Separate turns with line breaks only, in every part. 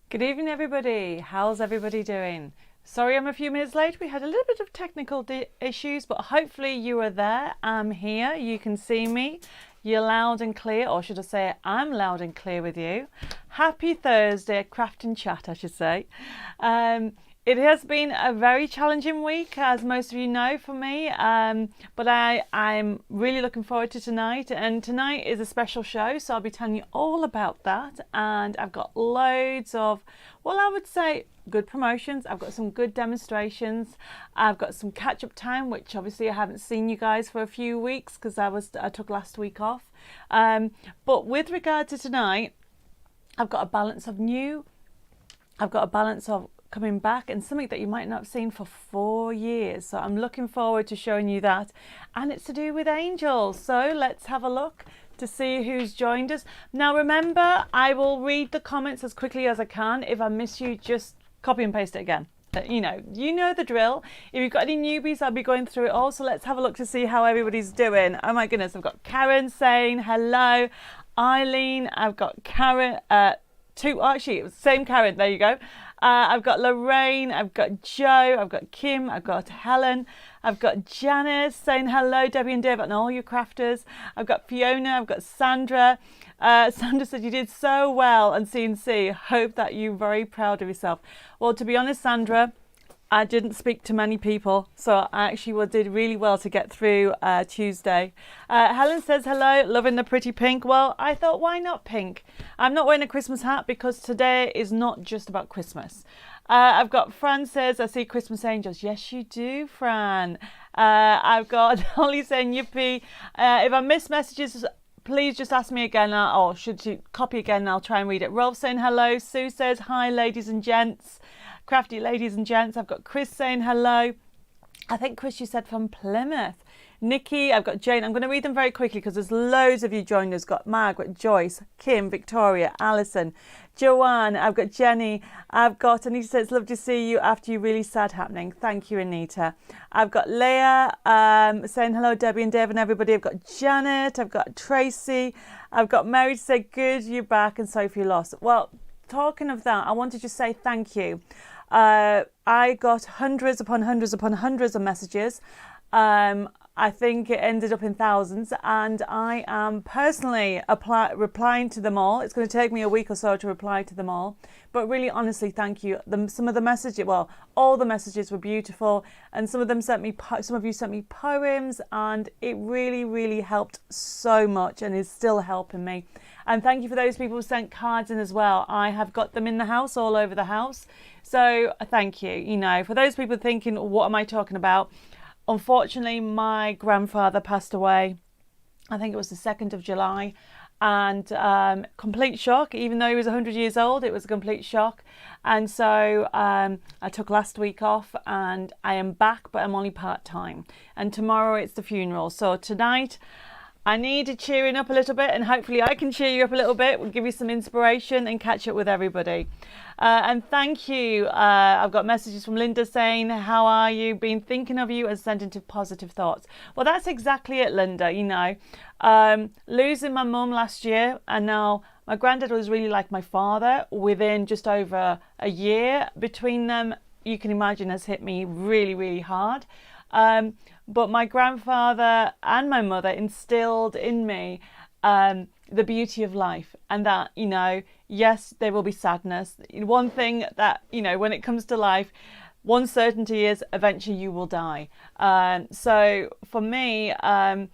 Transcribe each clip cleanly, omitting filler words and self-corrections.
Good evening, everybody. How's everybody doing? Sorry I'm a few minutes late. We had a little bit of technical issues, but hopefully you are there. I'm here. You can see me. You're loud and clear, or should I say I'm loud and clear with you. Happy Thursday, craft and chat, I should say. It has been a very challenging week, as most of you know, for me, but I'm really looking forward to tonight, and tonight is a special show, so I'll be telling you all about that, and I've got loads of, well, I would say good promotions. I've got some good demonstrations. I've got some catch-up time, which obviously I haven't seen you guys for a few weeks because I took last week off, but with regard to tonight, I've got a balance of coming back and something that you might not have seen for 4 years. So I'm looking forward to showing you that. And it's to do with angels. So let's have a look to see who's joined us. Now remember, I will read the comments as quickly as I can. If I miss you, just copy and paste it again. You know the drill. If you've got any newbies, I'll be going through it all. So let's have a look to see how everybody's doing. Oh my goodness, I've got Karen saying hello. Eileen, I've got Karen, actually, it was the same Karen, there you go. I've got Lorraine, I've got Joe, I've got Kim, I've got Helen, I've got Janice saying hello, Debbie and Deb and all you crafters. I've got Fiona, I've got Sandra. Sandra said you did so well on CNC. Hope that you're very proud of yourself. Well, to be honest, Sandra, I didn't speak to many people, so I actually did really well to get through Tuesday. Helen says hello, loving the pretty pink. Well, I thought, why not pink? I'm not wearing a Christmas hat because today is not just about Christmas. I've got Fran says, I see Christmas angels. Yes, you do, Fran. I've got Holly saying, yippee. If I miss messages, please just ask me again, or should you copy again and I'll try and read it. Rolf saying hello. Sue says, hi, ladies and gents. Crafty ladies and gents. I've got Chris saying hello. I think Chris, you said from Plymouth. Nikki, I've got Jane. I'm going to read them very quickly because there's loads of you joined us. Got Margaret, Joyce, Kim, Victoria, Alison, Joanne. I've got Jenny. I've got Anita says, love to see you after you really sad happening. Thank you, Anita. I've got Leah saying hello, Debbie and Dave and everybody. I've got Janet. I've got Tracy. I've got Mary to say, good, you're back, and Sophie lost. Well, talking of that, I want to just say thank you. I got hundreds upon hundreds upon hundreds of messages. I think it ended up in thousands, and I am personally replying to them all. It's going to take me a week or so to reply to them all, but really honestly, thank you. Some of the messages, well, all the messages were beautiful, and some of you sent me poems, and it really helped so much and is still helping me. And thank you for those people who sent cards in as well. I have got them in the house, all over the house. So thank you. For those people thinking, what am I talking about? Unfortunately, my grandfather passed away. I think it was the 2nd of July. And complete shock. Even though he was 100 years old, it was a complete shock. And so I took last week off and I am back, but I'm only part-time. And tomorrow it's the funeral. So tonight, I need cheering up a little bit, and hopefully I can cheer you up a little bit. We'll give you some inspiration and catch up with everybody. And thank you. I've got messages from Linda saying, how are you? Been thinking of you and sending to positive thoughts. Well, that's exactly it, Linda. Losing my mum last year, and now my granddad was really like my father. Within just over a year between them, you can imagine, has hit me really hard. But my grandfather and my mother instilled in me the beauty of life, and that, yes, there will be sadness. One thing that, when it comes to life, one certainty is eventually you will die. So for me, I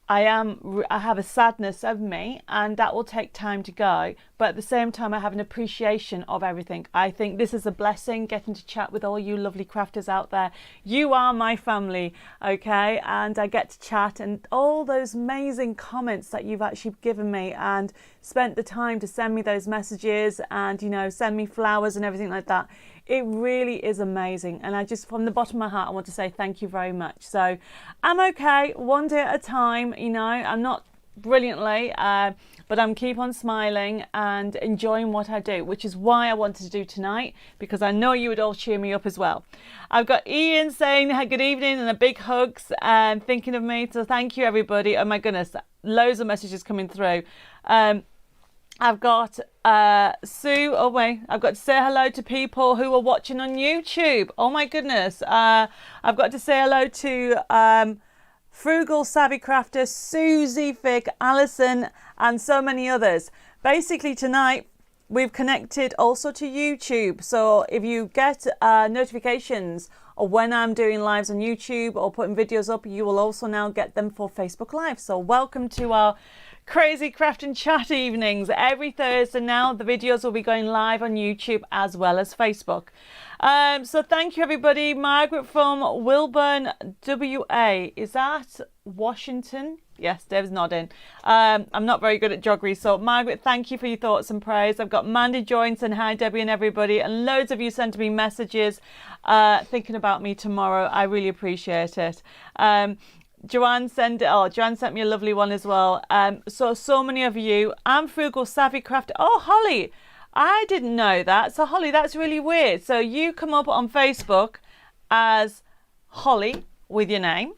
have a sadness of me, and that will take time to go, but at the same time I have an appreciation of everything. I think this is a blessing, getting to chat with all you lovely crafters out there. You are my family, okay? And I get to chat, and all those amazing comments that you've actually given me and spent the time to send me those messages and send me flowers and everything like that. It really is amazing, and I just, from the bottom of my heart, I want to say thank you very much. So I'm okay, one day at a time. I'm not brilliantly, but I'm keep on smiling and enjoying what I do, which is why I wanted to do tonight, because I know you would all cheer me up as well. I've got Ian saying good evening and a big hugs and thinking of me, so thank you everybody. Oh my goodness, loads of messages coming through. I've got Sue. Oh wait, I've got to say hello to people who are watching on YouTube. Oh my goodness. I've got to say hello to Frugal Savvy Crafter, Susie, Vic, Alison, and so many others. Basically tonight we've connected also to YouTube. So if you get notifications of when I'm doing lives on YouTube or putting videos up, you will also now get them for Facebook Live. So welcome to our crazy craft and chat evenings every Thursday. Now the videos will be going live on YouTube as well as Facebook. So thank you everybody. Margaret from Wilburn, WA. Is that Washington? Yes, Dev's nodding. I'm not very good at geography, so Margaret, thank you for your thoughts and prayers. I've got Mandy Joyce and hi Debbie and everybody, and loads of you sent me messages thinking about me tomorrow. I really appreciate it. Joanne sent me a lovely one as well. So many of you. I'm Frugal Savvy Crafter. Oh, Holly, I didn't know that. So Holly, that's really weird. So you come up on Facebook as Holly with your name,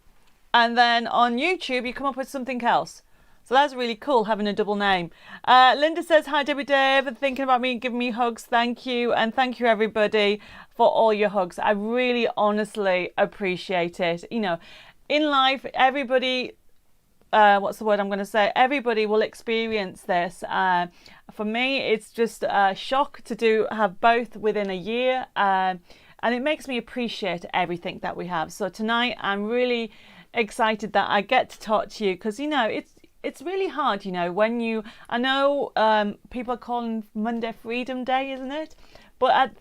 and then on YouTube you come up with something else. So that's really cool, having a double name. Linda says, hi Debbie Dave, thinking about me and giving me hugs. Thank you. And thank you everybody for all your hugs. I really honestly appreciate it. You know, in life, everybody, what's the word I'm going to say? Everybody will experience this. For me, it's just a shock to have both within a year. And it makes me appreciate everything that we have. So tonight, I'm really excited that I get to talk to you because, you know, it's really hard, you know, when I know people are calling Monday Freedom Day, isn't it? But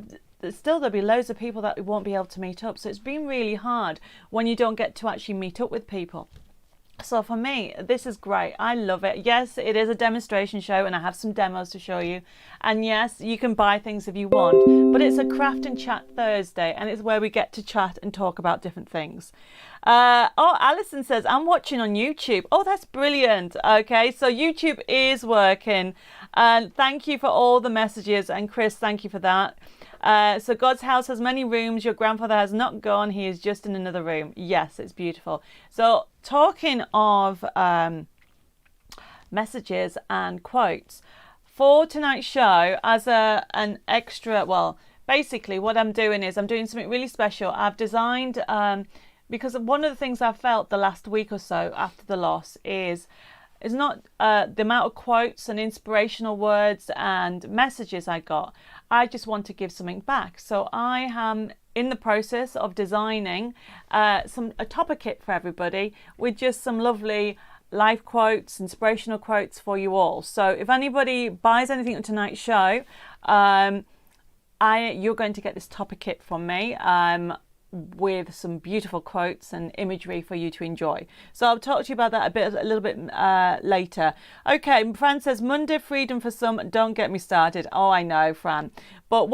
still there'll be loads of people that won't be able to meet up. So it's been really hard when you don't get to actually meet up with people. So for me, this is great. I love it. Yes, it is a demonstration show and I have some demos to show you. And yes, you can buy things if you want, but it's a craft and chat Thursday and it's where we get to chat and talk about different things. Alison says, I'm watching on YouTube. Oh, that's brilliant. Okay, so YouTube is working. And thank you for all the messages. And Chris, thank you for that. So God's house has many rooms. Your grandfather has not gone. He is just in another room. Yes, it's beautiful. So talking of messages and quotes for tonight's show, as an extra, well, basically what I'm doing is I'm doing something really special. I've designed, because one of the things I've felt the last week or so after the loss is not the amount of quotes and inspirational words and messages I got. I just want to give something back. So I am in the process of designing a topper kit for everybody with just some lovely life quotes, inspirational quotes for you all. So if anybody buys anything on tonight's show, you're going to get this topper kit from me. With some beautiful quotes and imagery for you to enjoy. So I'll talk to you about that a little bit later. Okay, Fran says Monday freedom for some. Don't get me started. Oh, I know, Fran, but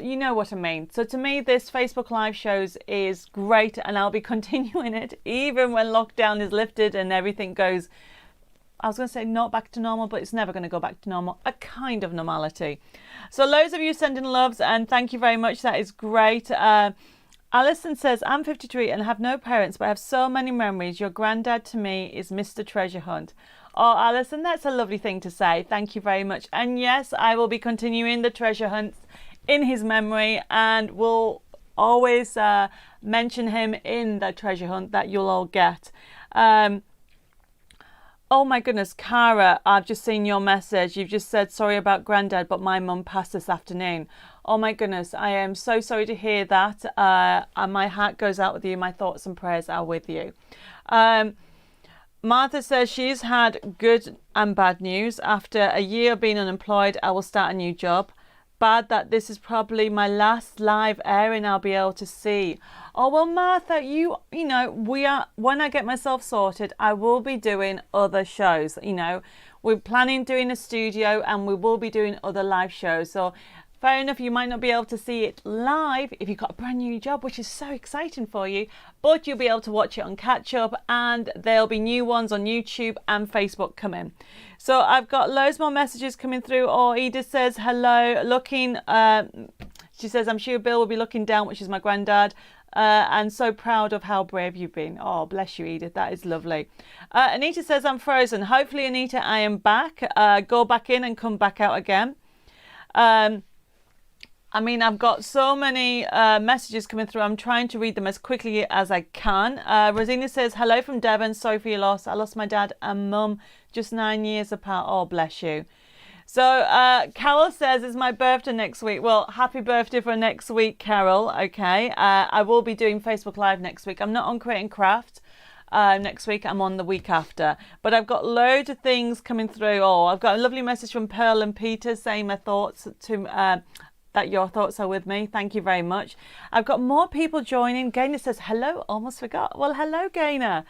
you know what I mean. So to me, this Facebook Live shows is great, and I'll be continuing it even when lockdown is lifted and everything goes. I was going to say not back to normal, but it's never going to go back to normal. A kind of normality. So loads of you sending loves, and thank you very much. That is great. Alison says, I'm 53 and have no parents, but I have so many memories. Your granddad to me is Mr. Treasure Hunt. Oh, Alison, that's a lovely thing to say. Thank you very much. And yes, I will be continuing the treasure hunts in his memory and will always mention him in the treasure hunt that you'll all get. Oh my goodness, Cara, I've just seen your message. You've just said, sorry about Granddad, but my mum passed this afternoon. Oh my goodness, I am so sorry to hear that. And my heart goes out with you. My thoughts and prayers are with you. Martha says she's had good and bad news. After a year of being unemployed, I will start a new job. Bad that this is probably my last live airing I'll be able to see. Oh well, Martha, you know, when I get myself sorted, I will be doing other shows. You know, we're planning doing a studio and we will be doing other live shows. So fair enough, you might not be able to see it live if you've got a brand new job, which is so exciting for you, but you'll be able to watch it on catch up, and there'll be new ones on YouTube and Facebook coming. So I've got loads more messages coming through. Oh, Edith says hello, she says I'm sure Bill will be looking down, which is my granddad. and so proud of how brave you've been. Oh, bless you, Edith. That is lovely. Anita says, I'm frozen. Hopefully, Anita, I am back. Go back in and come back out again. I mean, I've got so many messages coming through. I'm trying to read them as quickly as I can. Rosina says, hello from Devon. Sorry for your loss. I lost my dad and mum just 9 years apart. Oh, bless you. So Carol says, it's my birthday next week. Well, happy birthday for next week, Carol. Okay. I will be doing Facebook Live next week. I'm not on Create and Craft next week. I'm on the week after. But I've got loads of things coming through. Oh, I've got a lovely message from Pearl and Peter saying my thoughts to... that your thoughts are with me. Thank you very much. I've got more people joining. Gaynor says, hello, almost forgot. Well, hello, Gaynor.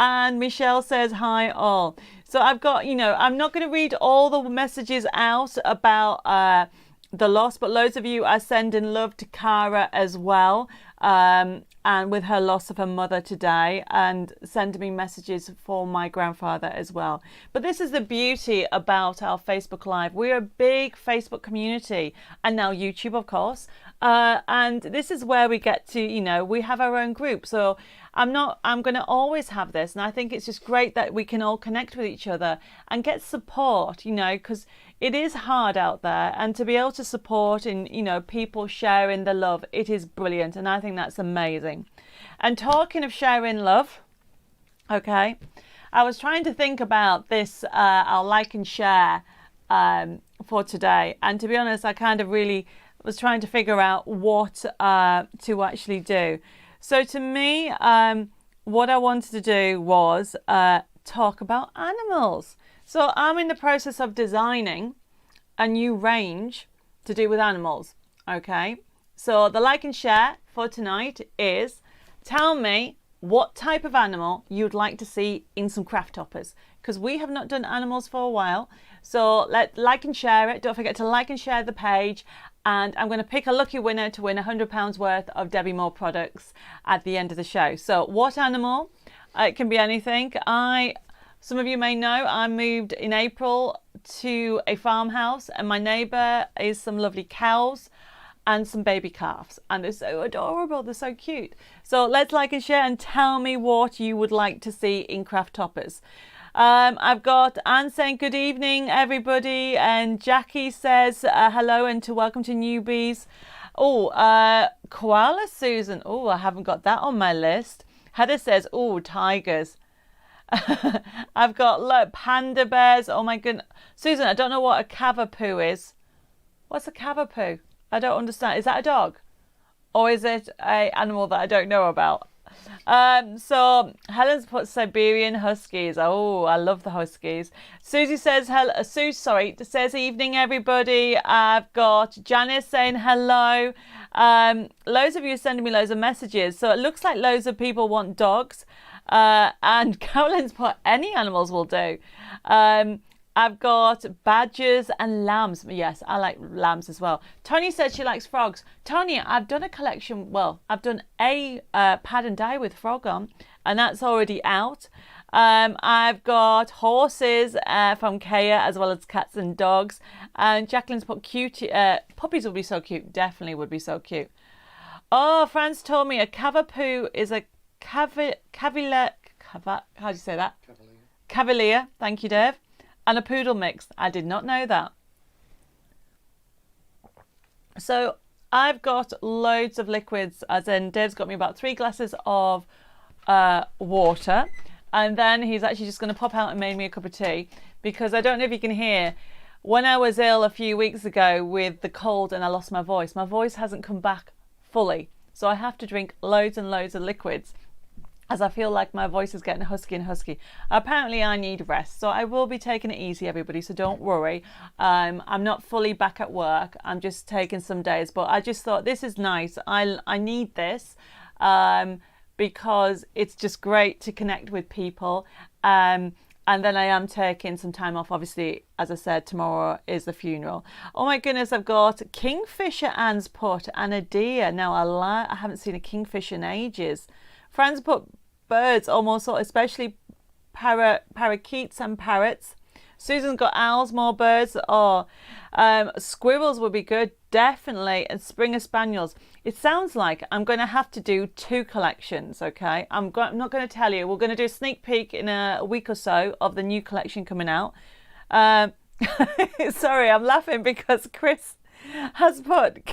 And Michelle says, hi, all. So I've got, I'm not going to read all the messages out about the loss, but loads of you are sending love to Cara as well. And with her loss of her mother today, and sending me messages for my grandfather as well. But this is the beauty about our Facebook Live. We're a big Facebook community, and now YouTube, of course. And this is where we get to, we have our own group. So I'm going to always have this. And I think it's just great that we can all connect with each other and get support, because it is hard out there, and to be able to support and, people sharing the love, it is brilliant. And I think that's amazing. And talking of sharing love, okay, I was trying to think about this, our like and share for today. And to be honest, I kind of really was trying to figure out what to actually do. So to me, what I wanted to do was talk about animals. So I'm in the process of designing a new range to do with animals, okay? So the like and share for tonight is, tell me what type of animal you'd like to see in some craft toppers, because we have not done animals for a while. So like and share it. Don't forget to like and share the page. And I'm going to pick a lucky winner to win £100 worth of Debbi Moore products at the end of the show. So what animal? It can be anything. Some of you may know I moved in April to a farmhouse, and my neighbour is some lovely cows and some baby calves, and they're so adorable, they're so cute. So let's like and share and tell me what you would like to see in craft toppers. I've got Anne saying good evening everybody, and Jackie says hello and to welcome to newbies. Koala Susan, I haven't got that on my list. Heather says tigers. I've got panda bears. Oh my goodness, Susan, I don't know what a cavapoo is. What's a cavapoo? I don't understand. Is that a dog, or is it a animal that I don't know about? So Helen's put Siberian Huskies. Oh, I love the Huskies. Susie says says evening everybody. I've got Janice saying hello. Loads of you are sending me loads of messages. So it looks like loads of people want dogs. And Carolyn's put any animals will do. I've got badgers and lambs. Yes, I like lambs as well. Tony said she likes frogs. Tony, I've done a collection. Well, I've done a pad and dye with frog on, and that's already out. I've got horses from Kea, as well as cats and dogs. And Jacqueline's put cutie. Puppies would be so cute. Definitely would be so cute. Oh, Franz told me a cavapoo is a cavalier. How do you say that? Cavalier. Thank you, Dave. And a poodle mix. I did not know that. So I've got loads of liquids, as in Dave's got me about 3 glasses of water, and then he's actually just going to pop out and make me a cup of tea, because I don't know if you can hear, when I was ill a few weeks ago with the cold and I lost my voice hasn't come back fully. So I have to drink loads and loads of liquids, as I feel like my voice is getting husky and husky. Apparently I need rest, so I will be taking it easy, everybody, so don't worry. I'm not fully back at work. I'm just taking some days, but I just thought this is nice. I need this because it's just great to connect with people. And then I am taking some time off. Obviously, as I said, tomorrow is the funeral. Oh my goodness, I've got kingfisher Anne's put and a deer. Now, I haven't seen a kingfisher in ages. Fran's put birds, almost, especially parakeets and parrots. Susan's got owls, more birds. Or squirrels would be good, definitely. And Springer Spaniels. It sounds like I'm going to have to do 2 collections, okay? I'm not going to tell you. We're going to do a sneak peek in a week or so of the new collection coming out. Sorry, I'm laughing because Chris has put,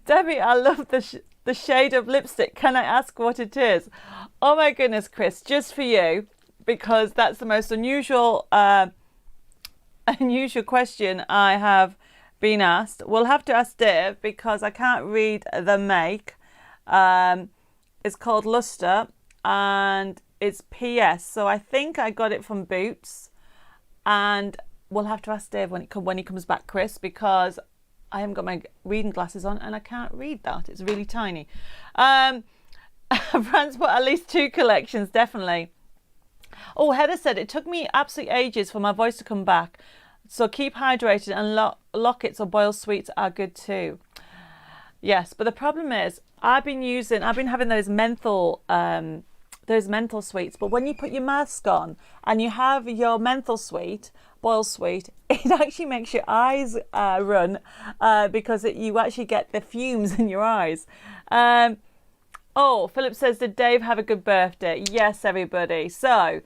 Debbie, I love the shade of lipstick. Can I ask what it is? Oh my goodness, Chris, just for you, because that's the most unusual question I have been asked. We'll have to ask Dave because I can't read the make. It's called Luster and it's PS. So I think I got it from Boots, and we'll have to ask Dave when he comes back, Chris, because I haven't got my reading glasses on and I can't read that. It's really tiny. Fran's put at least 2 collections, definitely. Oh, Heather said, it took me absolutely ages for my voice to come back. So keep hydrated, and lockets or boiled sweets are good too. Yes, but the problem is I've been having those menthol sweets, but when you put your mask on and you have your menthol sweet, boiled sweet, it actually makes your eyes run because you actually get the fumes in your eyes. Oh, Philip says, did Dave have a good birthday? Yes, everybody. So,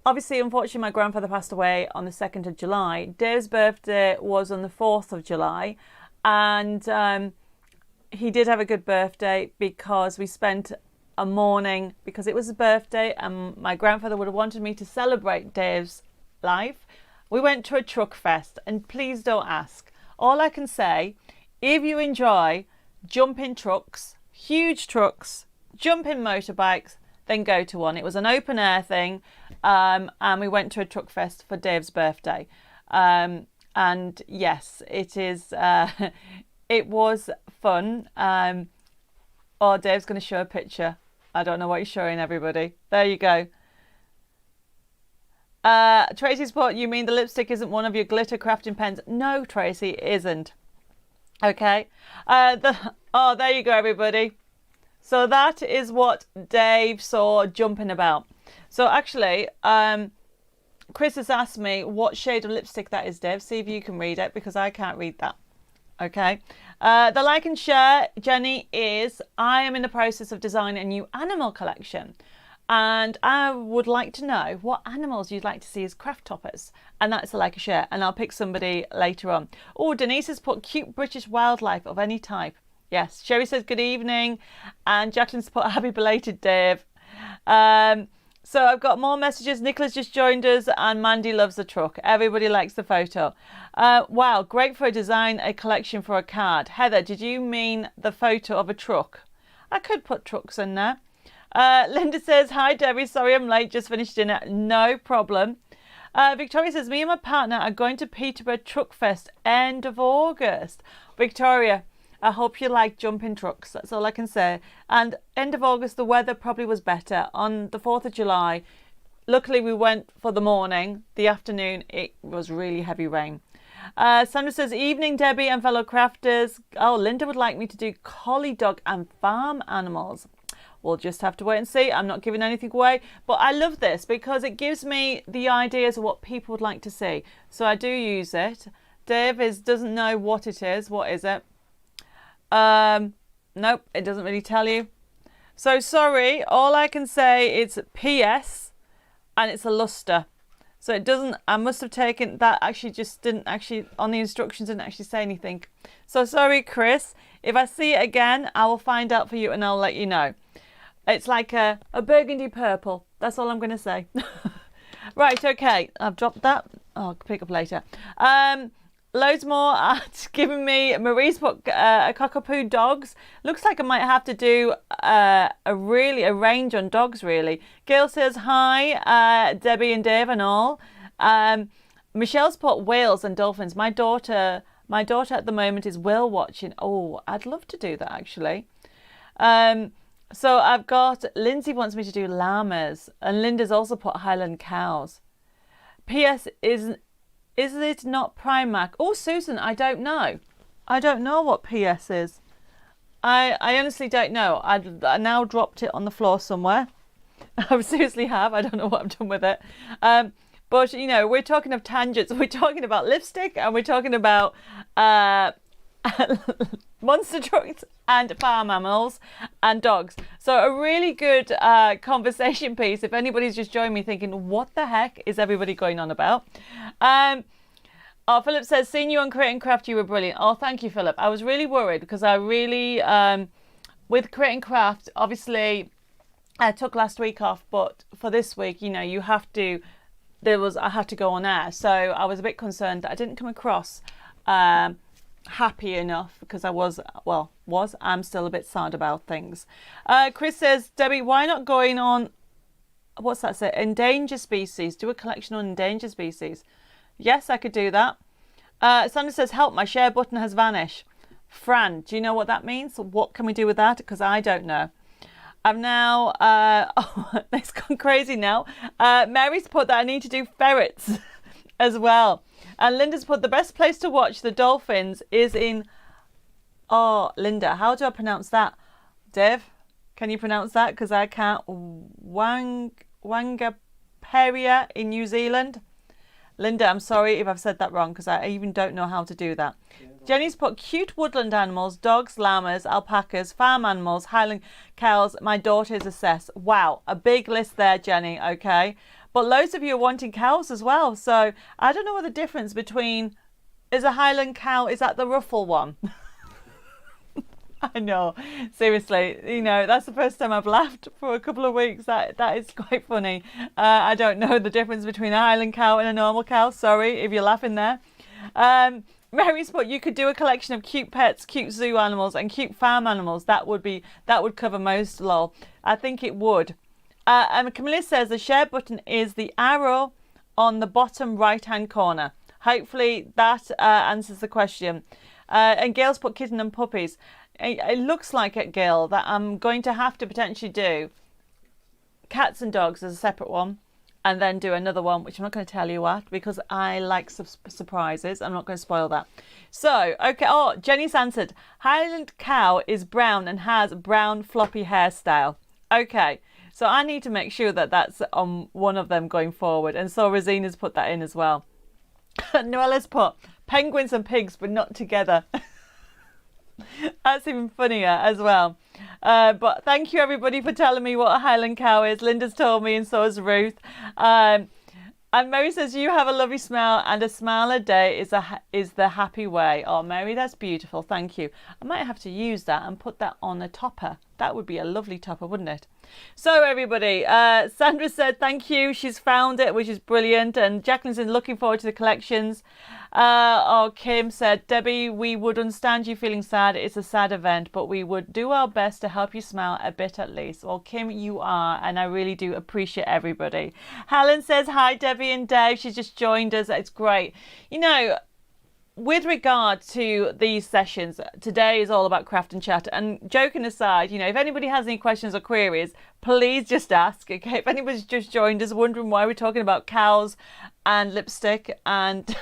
obviously, unfortunately, my grandfather passed away on the 2nd of July. Dave's birthday was on the 4th of July. And he did have a good birthday because we spent a morning, because it was his birthday and my grandfather would have wanted me to celebrate Dave's life. We went to a truck fest, and please don't ask. All I can say, if you enjoy jumping trucks, huge trucks, jumping motorbikes, then go to one. It was an open air thing, and we went to a truck fest for Dave's birthday. And yes, it is. It was fun. Oh, Dave's going to show a picture. I don't know what he's showing everybody. There you go. Tracy's put, you mean the lipstick isn't one of your glitter crafting pens? No, Tracy, it isn't. Okay. There you go, everybody. So that is what Dave saw jumping about. So actually, Chris has asked me what shade of lipstick that is, Dave. See if you can read it, because I can't read that. Okay. The like and share, Jenny, is I am in the process of designing a new animal collection. And I would like to know what animals you'd like to see as craft toppers. And that's a like and share. And I'll pick somebody later on. Oh, Denise has put cute British wildlife of any type. Yes. Sherry says good evening. And Jacqueline's put happy belated, Dave. So I've got more messages. Nicola's just joined us and Mandy loves the truck. Everybody likes the photo. Wow, great for a collection for a card. Heather, did you mean the photo of a truck? I could put trucks in there. Linda says, hi Debbie, sorry I'm late, just finished dinner. No problem. Victoria says, me and my partner are going to Peterborough Truck Fest end of August. Victoria, I hope you like jumping trucks. That's all I can say. And end of August, the weather probably was better. On the 4th of July, luckily we went for the morning. The afternoon, it was really heavy rain. Sandra says, evening Debbie and fellow crafters. Oh, Linda would like me to do collie dog and farm animals. We'll just have to wait and see. I'm not giving anything away, but I love this because it gives me the ideas of what people would like to see. So I do use it. Dave doesn't know what it is. What is it? Nope, it doesn't really tell you. So sorry, all I can say is PS and it's a luster. So it doesn't, I must have taken that, actually just didn't actually, on the instructions didn't actually say anything. So sorry, Chris. If I see it again, I will find out for you and I'll let you know. It's like a burgundy purple. That's all I'm going to say. Right, okay. I've dropped that. I'll pick up later. Loads more giving me. Marie's put a cockapoo dogs. Looks like I might have to do a range on dogs, really. Gail says, hi, Debbie and Dave and all. Michelle's put whales and dolphins. My daughter at the moment is whale watching. Oh, I'd love to do that, actually. So I've got, Lindsay wants me to do llamas, and Linda's also put Highland cows. P.S. Is it not Primark? Oh, Susan, I don't know. I don't know what P.S. is. I honestly don't know. I now dropped it on the floor somewhere. I seriously have. I don't know what I've done with it. But, you know, we're talking of tangents. We're talking about lipstick and we're talking about monster trucks and farm animals and dogs. So a really good conversation piece if anybody's just joined me thinking, what the heck is everybody going on about? Oh, Philip says, seeing you on Create and Craft, you were brilliant. Oh, thank you, Philip. I was really worried because I really, with Create and Craft, obviously, I took last week off, but for this week, you know, you have to, I had to go on air. So I was a bit concerned that I didn't come across happy enough because I'm still a bit sad about things. Chris says, Debbie, why not going on, what's that say? Endangered species. Do a collection on endangered species. Yes, I could do that. Sandra says, help, my share button has vanished. Fran, do you know what that means? What can we do with that? Because I don't know. I've now, oh, it's gone crazy now. Mary's put that I need to do ferrets as well. And Linda's put the best place to watch the dolphins is in, oh, Linda, how do I pronounce that? Dev, can you pronounce that? Because I can't. Wangaperia in New Zealand. Linda, I'm sorry if I've said that wrong because I even don't know how to do that. Jenny's put cute woodland animals, dogs, llamas, alpacas, farm animals, Highland cows. My daughter's assessed. Wow, a big list there, Jenny, okay. But loads of you are wanting cows as well. So I don't know what the difference between, is a Highland cow, is that the ruffle one? I know, seriously, you know, that's the first time I've laughed for a couple of weeks. That is quite funny. I don't know the difference between a Highland cow and a normal cow. Sorry if you're laughing there. Mary's put, you could do a collection of cute pets, cute zoo animals and cute farm animals. That would cover most, lol. I think it would. And Camilla says the share button is the arrow on the bottom right hand corner. Hopefully that answers the question. And Gail's put kitten and puppies. It looks like at Gail that I'm going to have to potentially do cats and dogs as a separate one and then do another one, which I'm not going to tell you what because I like surprises. I'm not going to spoil that. So, okay. Oh, Jenny's answered. Highland cow is brown and has brown floppy hairstyle. Okay. So I need to make sure that that's on one of them going forward. And so Rosina's put that in as well. Noella's put penguins and pigs, but not together. That's even funnier as well. But thank you everybody for telling me what a Highland cow is. Linda's told me and so has Ruth. And Mary says, you have a lovely smile and a smile a day is the happy way. Oh, Mary, that's beautiful. Thank you. I might have to use that and put that on a topper. That would be a lovely topper, wouldn't it? So everybody, Sandra said thank you. She's found it, which is brilliant. And Jacqueline's looking forward to the collections. Kim said, Debbie, we would understand you feeling sad. It's a sad event, but we would do our best to help you smile a bit at least. Well, Kim, you are, and I really do appreciate everybody. Helen says, hi, Debbie and Dave. She's just joined us. It's great. You know, with regard to these sessions, today is all about craft and chat. And joking aside, you know, if anybody has any questions or queries, please just ask. Okay, if anybody's just joined us wondering why we're talking about cows and lipstick and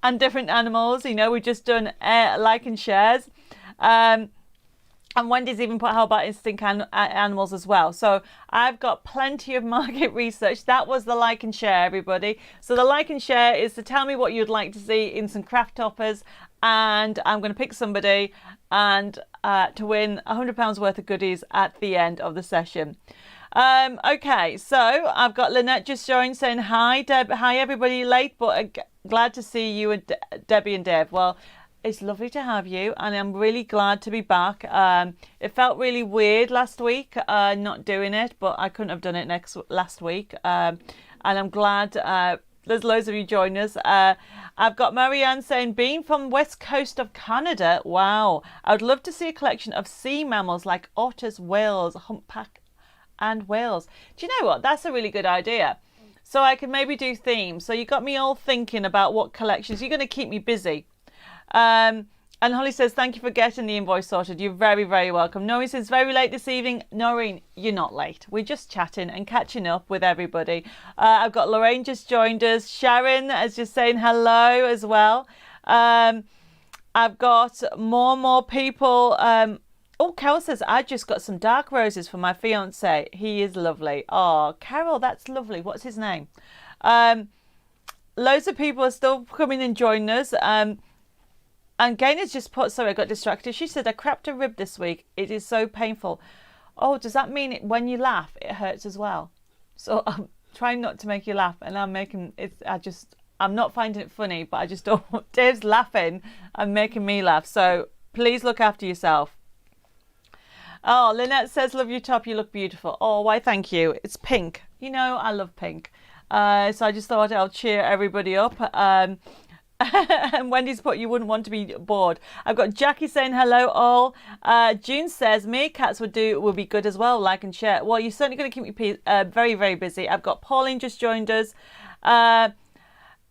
and different animals, you know, we've just done like and shares. And Wendy's even put how about instinct animals as well. So I've got plenty of market research. That was the like and share, everybody. So the like and share is to tell me what you'd like to see in some craft toppers. And I'm going to pick somebody and to win £100 worth of goodies at the end of the session. Okay, so I've got Lynette just joined saying hi, Deb. Hi, everybody. Late, but glad to see you and Debbie and Deb. Well, it's lovely to have you, and I'm really glad to be back. It felt really weird last week not doing it, but I couldn't have done it last week. And I'm glad there's loads of you joining us. I've got Marianne saying, being from west coast of Canada, wow, I would love to see a collection of sea mammals like otters, whales, humpback and whales. Do you know what? That's a really good idea. So I could maybe do themes. So you got me all thinking about what collections. You're going to keep me busy. And Holly says, thank you for getting the invoice sorted. You're very, very welcome. Noreen says, very late this evening. Noreen, you're not late. We're just chatting and catching up with everybody. I've got Lorraine just joined us. Sharon is just saying hello as well. I've got more people. Oh, Carol says, I just got some dark roses for my fiance. He is lovely. Oh, Carol, that's lovely. What's his name? Loads of people are still coming and joining us. And Gayna's just put, sorry, I got distracted. She said, I cracked a rib this week. It is so painful. Oh, does that mean when you laugh, it hurts as well? So I'm trying not to make you laugh, and I'm making it. I'm not finding it funny, but I just don't. Dave's laughing and making me laugh. So please look after yourself. Oh, Lynette says, love your top. You look beautiful. Oh, why? Thank you. It's pink. You know, I love pink. So I just thought I'll cheer everybody up. And Wendy's put, you wouldn't want to be bored. I've got Jackie saying hello all. June says meerkats would be good as well, like and share. Well, you're certainly going to keep me very, very busy. I've got Pauline just joined us.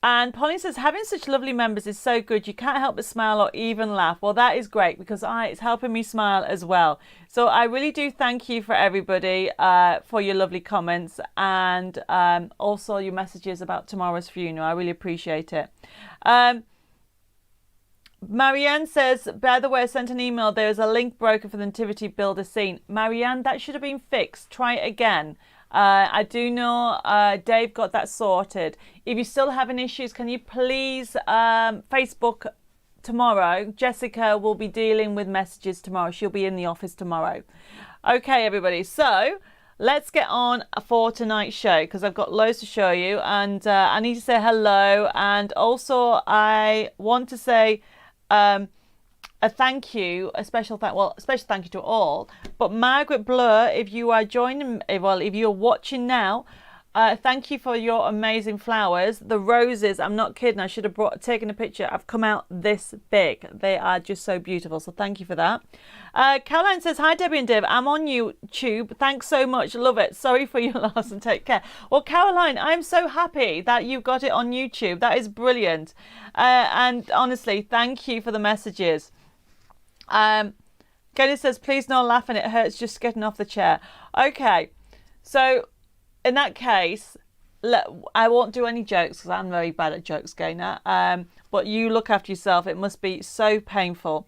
And Pauline says, having such lovely members is so good. You can't help but smile or even laugh. Well, that is great because it's helping me smile as well. So I really do thank you for everybody for your lovely comments and also your messages about tomorrow's funeral. I really appreciate it. Marianne says, by the way, I sent an email. There is a link broken for the Nativity Builder scene. Marianne, that should have been fixed. Try it again. I do know Dave got that sorted. If you're still having issues, can you please Facebook tomorrow? Jessica will be dealing with messages tomorrow. She'll be in the office tomorrow. Okay, everybody. So let's get on for tonight's show because I've got loads to show you. And I need to say hello. And also I want to say a thank you, a special thank you to all. But Margaret Blur, if you are joining, if you're watching now, thank you for your amazing flowers. The roses, I'm not kidding, I should have taken a picture. I've come out this big. They are just so beautiful. So thank you for that. Caroline says, hi Debbie and Deb, I'm on YouTube. Thanks so much. Love it. Sorry for your loss and take care. Well, Caroline, I'm so happy that you got it on YouTube. That is brilliant. And honestly, thank you for the messages. Kenny says, please no laughing, it hurts just getting off the chair. Okay, so in that case, I won't do any jokes because I'm very bad at jokes, Gaynor. But you look after yourself. It must be so painful.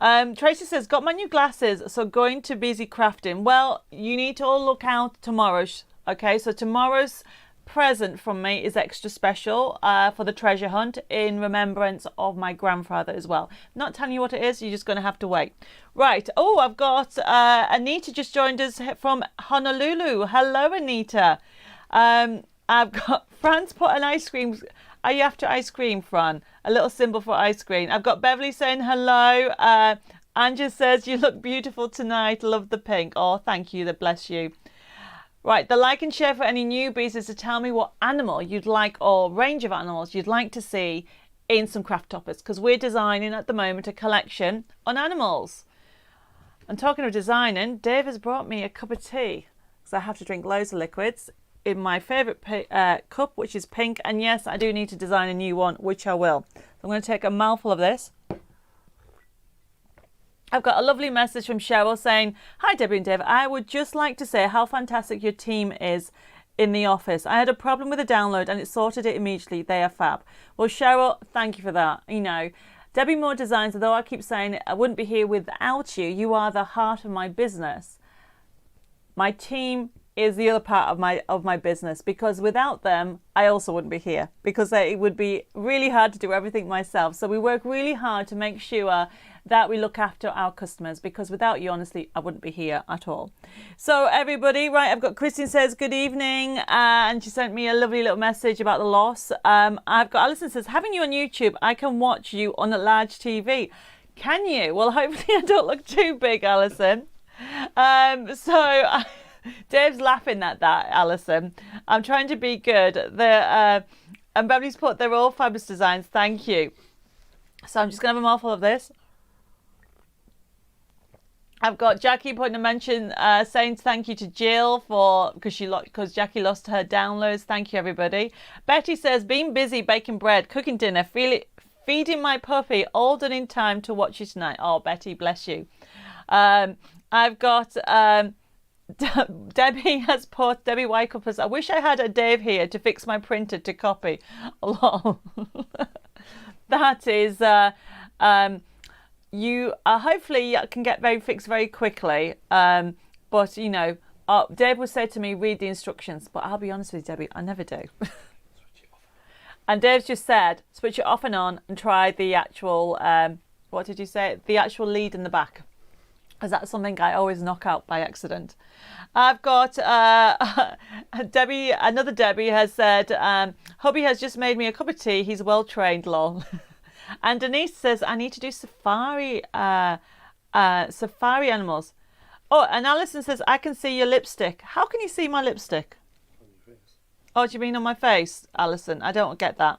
Tracy says, got my new glasses, so going to busy crafting. Well, you need to all look out tomorrow. Okay, so tomorrow's present from me is extra special for the treasure hunt in remembrance of my grandfather as well. Not telling you what it is, you're just going to have to wait. Right, oh, I've got Anita just joined us from Honolulu. Hello, Anita. I've got Fran's put an ice cream. Are you after ice cream, Fran? A little symbol for ice cream. I've got Beverly saying hello. Anja says, you look beautiful tonight. Love the pink. Oh, thank you. Bless you. Right, the like and share for any newbies is to tell me what animal you'd like or range of animals you'd like to see in some craft toppers because we're designing at the moment a collection on animals. And talking of designing, Dave has brought me a cup of tea because I have to drink loads of liquids in my favourite cup, which is pink. And yes, I do need to design a new one, which I will. So I'm going to take a mouthful of this. I've got a lovely message from Cheryl saying, hi Debbie and Dave, I would just like to say how fantastic your team is in the office. I had a problem with the download and it sorted it immediately. They are fab. Well, Cheryl, thank you for that. You know, Debbie Moore Designs, although I keep saying I wouldn't be here without you, you are the heart of my business. My team is the other part of my business because without them, I also wouldn't be here because it would be really hard to do everything myself. So we work really hard to make sure that we look after our customers because without you, honestly, I wouldn't be here at all. So everybody, right, I've got Christine says, good evening. And she sent me a lovely little message about the loss. I've got Alison says, having you on YouTube, I can watch you on a large TV. Can you? Well, hopefully I don't look too big, Alison. Dave's laughing at that, Alison. I'm trying to be good. And Beverly's put, they're all fabulous designs. Thank you. So I'm just going to have a mouthful of this. I've got Jackie putting a mention saying thank you to Jill because Jackie lost her downloads. Thank you, everybody. Betty says, being busy baking bread, cooking dinner, feeding my puppy, all done in time to watch you tonight. Oh, Betty, bless you. I've got Debbie has put, Debbie Wyckoff has, I wish I had a Dave here to fix my printer to copy. Lol. That is, you hopefully can get fixed very quickly. But, you know, Dave would say to me, read the instructions. But I'll be honest with you, Debbie, I never do. And Dave's just said, switch it off and on and try the actual, what did you say? The actual lead in the back. Because that's something I always knock out by accident. I've got Debbie, another Debbie has said, hubby has just made me a cup of tea. He's well trained, lol. And Denise says, I need to do safari animals. Oh, and Alison says, I can see your lipstick. How can you see my lipstick?
On your face.
Oh, do you mean on my face, Alison? I don't get that.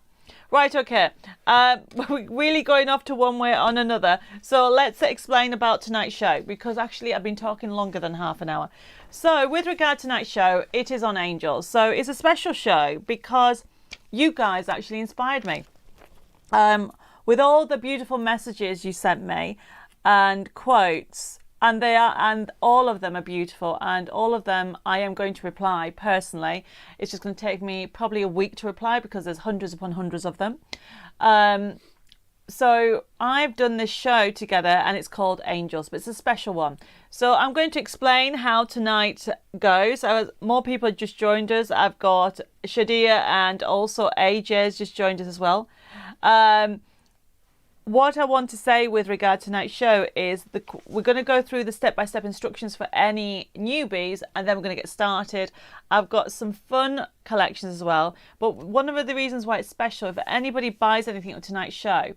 Right, okay. We're really going off to one way or another. So let's explain about tonight's show, because actually I've been talking longer than half an hour. So with regard to tonight's show, it is on angels. So it's a special show because you guys actually inspired me. With all the beautiful messages you sent me and quotes, and all of them are beautiful, and all of them I am going to reply personally. It's just going to take me probably a week to reply because there's hundreds upon hundreds of them. So I've done this show together and it's called Angels, but it's a special one. So I'm going to explain how tonight goes. More people have just joined us. I've got Shadia and also AJ has just joined us as well. What I want to say with regard to tonight's show is we're going to go through the step-by-step instructions for any newbies, and then we're going to get started. I've got some fun collections as well, but one of the reasons why it's special, if anybody buys anything on tonight's show,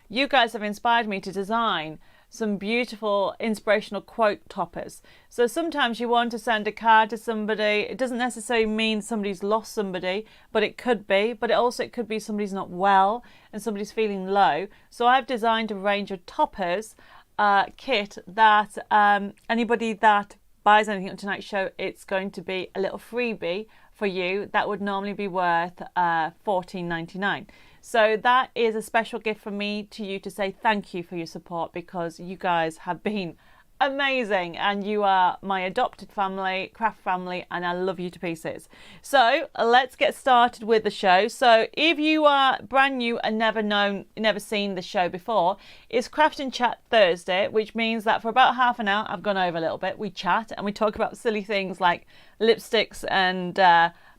you guys have inspired me to design some beautiful inspirational quote toppers. So sometimes you want to send a card to somebody. It doesn't necessarily mean somebody's lost somebody, but it could be. But it could be somebody's not well and somebody's feeling low. So I've designed a range of toppers kit that anybody that buys anything on tonight's show, it's going to be a little freebie for you that would normally be worth $14.99. So that is a special gift from me to you to say thank you for your support, because you guys have been amazing and you are my adopted family, craft family, and I love you to pieces. So let's get started with the show. So if you are brand new and never seen the show before, it's Craft and Chat Thursday, which means that for about half an hour, I've gone over a little bit, we chat and we talk about silly things like lipsticks and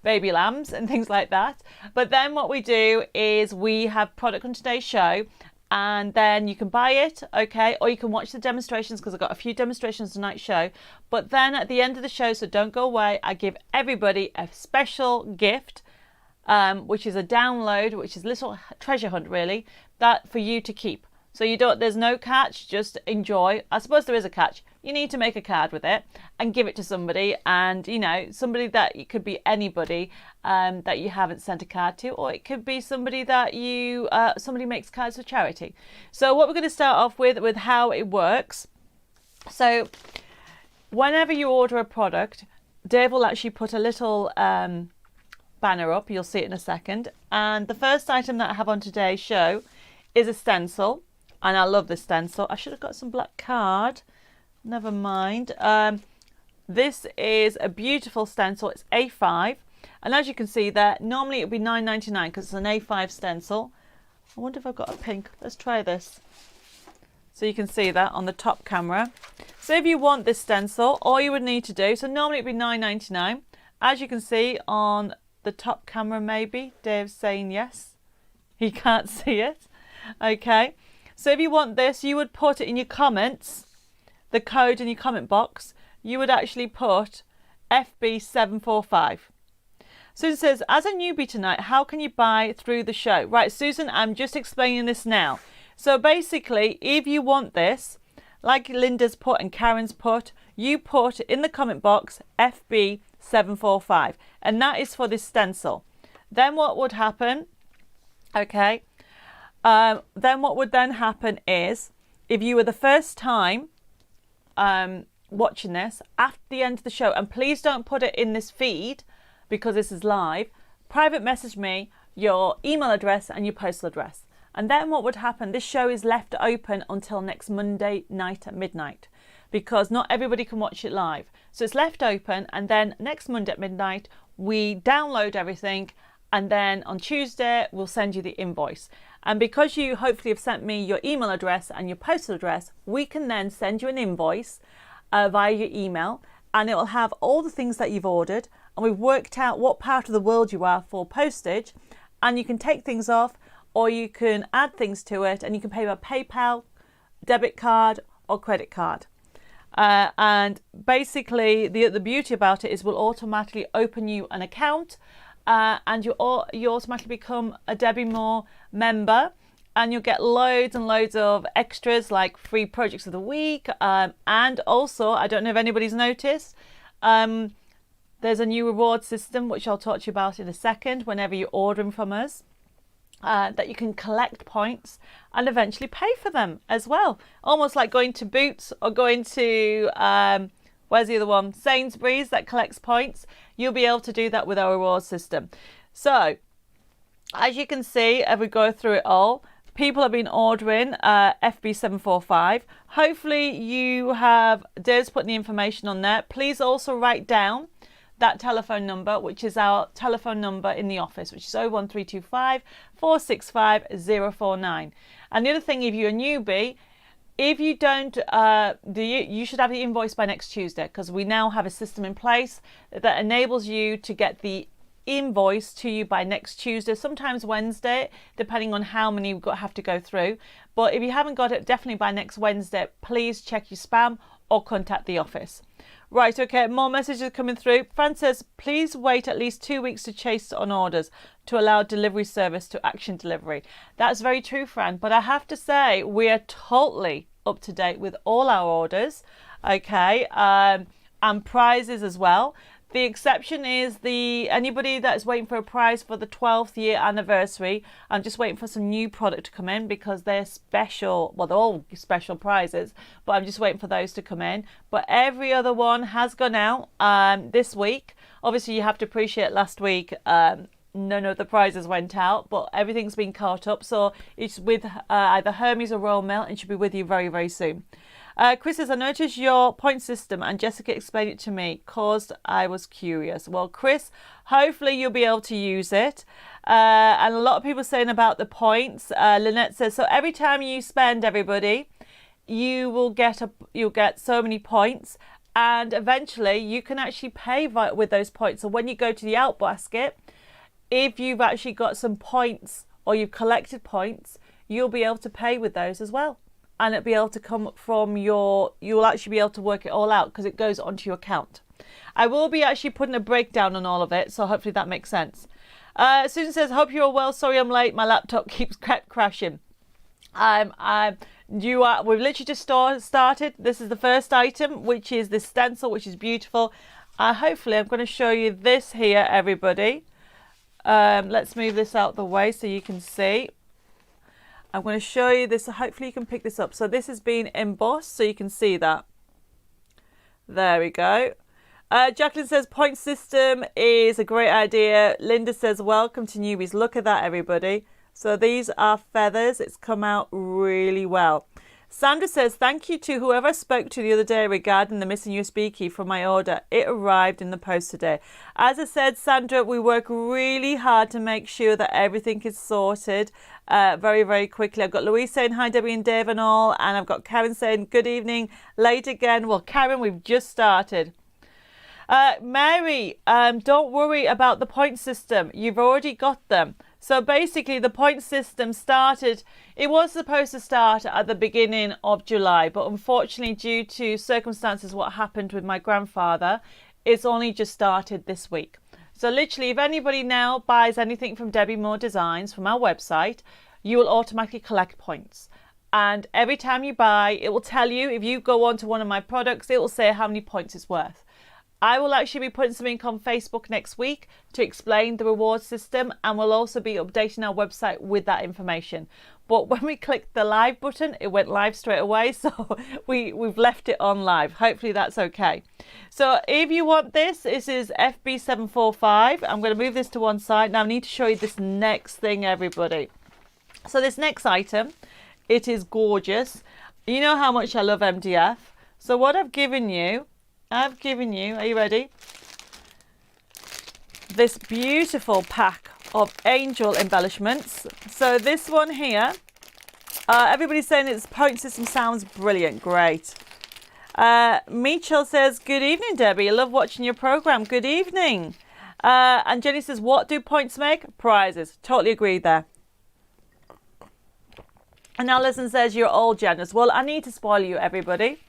baby lambs and things like that. But then what we do is we have product on today's show, and then you can buy it, okay, or you can watch the demonstrations, because I've got a few demonstrations tonight's show. But then at the end of the show, so don't go away, I give everybody a special gift, which is a download, which is a little treasure hunt really, that for you to keep. So there's no catch, just enjoy. I suppose there is a catch. You need to make a card with it and give it to somebody, and somebody that it could be anybody that you haven't sent a card to, or it could be somebody that somebody makes cards for charity. So what we're going to start off with how it works. So whenever you order a product, Dave will actually put a little banner up. You'll see it in a second. And the first item that I have on today's show is a stencil. And I love this stencil. I should have got some black card. Never mind. This is a beautiful stencil. It's A5. And as you can see there, normally it would be $9.99 because it's an A5 stencil. I wonder if I've got a pink. Let's try this. So you can see that on the top camera. So if you want this stencil, all you would need to do, so normally it would be $9.99. As you can see on the top camera, maybe, Dave's saying yes. He can't see it. Okay. So if you want this, you would put it in your comments, the code in your comment box. You would actually put FB745. Susan says, as a newbie tonight, how can you buy through the show? Right, Susan, I'm just explaining this now. So basically, if you want this, like Linda's put and Karen's put, you put in the comment box FB745, and that is for this stencil. Then what would happen? Okay. Then what would then happen is, if you were the first time watching this, after the end of the show, and please don't put it in this feed because this is live, private message me your email address and your postal address. And then what would happen, this show is left open until next Monday night at midnight, because not everybody can watch it live. So it's left open, and then next Monday at midnight, we download everything, and then on Tuesday, we'll send you the invoice. And because you hopefully have sent me your email address and your postal address, we can then send you an invoice via your email, and it will have all the things that you've ordered, and we've worked out what part of the world you are for postage, and you can take things off or you can add things to it, and you can pay by PayPal, debit card or credit card. And basically the beauty about it is we'll automatically open you an account, and you automatically become a Debbi Moore member, and you'll get loads and loads of extras like free projects of the week, and also, I don't know if anybody's noticed, there's a new reward system which I'll talk to you about in a second whenever you're ordering from us, that you can collect points and eventually pay for them as well. Almost like going to Boots or going to, where's the other one? Sainsbury's, that collects points. You'll be able to do that with our reward system. So, as you can see, as we go through it all, people have been ordering FB745. Hopefully you have, Dave's putting the information on there. Please also write down that telephone number, which is our telephone number in the office, which is 01325 465 049. And the other thing, if you're a newbie, if you don't, you should have the invoice by next Tuesday, because we now have a system in place that enables you to get the invoice to you by next Tuesday, sometimes Wednesday, depending on how many we have to go through. But if you haven't got it, definitely by next Wednesday, please check your spam or contact the office. Right, okay, more messages coming through. Fran says, please wait at least 2 weeks to chase on orders to allow delivery service to action delivery. That's very true, Fran, but I have to say we are totally up to date with all our orders, okay, and prizes as well. The exception is anybody that's waiting for a prize for the 12th year anniversary. I'm just waiting for some new product to come in because they're special. Well, they're all special prizes, but I'm just waiting for those to come in. But every other one has gone out this week. Obviously, you have to appreciate last week none of the prizes went out, but everything's been caught up. So it's with either Hermes or Royal Mail and should be with you very, very soon. Chris says, I noticed your point system and Jessica explained it to me, caused I was curious. Well, Chris, hopefully you'll be able to use it. And a lot of people saying about the points. Lynette says, so every time you spend, everybody, you'll get so many points, and eventually you can actually pay with those points. So when you go to the out basket, if you've actually got some points or you've collected points, you'll be able to pay with those as well. And it'll be able to come from you'll actually be able to work it all out because it goes onto your account. I will be actually putting a breakdown on all of it, so hopefully that makes sense. Susan says, hope you're all well. Sorry I'm late. My laptop keeps crashing. We've literally just started. This is the first item, which is the stencil, which is beautiful. Hopefully I'm going to show you this here, everybody. Let's move this out the way so you can see. I'm going to show you this. Hopefully you can pick this up. So this has been embossed, so you can see that. There we go. Jacqueline says, point system is a great idea. Linda says, welcome to newbies. Look at that, everybody. So these are feathers. It's come out really well. Sandra says, thank you to whoever I spoke to the other day regarding the missing USB key from my order. It arrived in the post today. As I said, Sandra, we work really hard to make sure that everything is sorted very, very quickly. I've got Louise saying, hi, Debbie and Dave and all. And I've got Karen saying, good evening. Late again. Well, Karen, we've just started. Mary, don't worry about the point system. You've already got them. So basically the point system started, it was supposed to start at the beginning of July, but unfortunately due to circumstances what happened with my grandfather, it's only just started this week. So literally if anybody now buys anything from Debbi Moore Designs from our website, you will automatically collect points. And every time you buy, it will tell you, if you go on to one of my products, it will say how many points it's worth. I will actually be putting something on Facebook next week to explain the reward system, and we'll also be updating our website with that information. But when we clicked the live button, it went live straight away, so we've left it on live. Hopefully that's okay. So if you want this is FB745. I'm going to move this to one side. Now I need to show you this next thing, everybody. So this next item, it is gorgeous. You know how much I love MDF. So what I've given you, are you ready? This beautiful pack of angel embellishments. So this one here, everybody's saying its point system sounds brilliant. Great. Michel says, good evening, Debbie. I love watching your program. Good evening. And Jenny says, what do points make? Prizes. Totally agreed there. And Alison says, you're all generous. Well, I need to spoil you, everybody.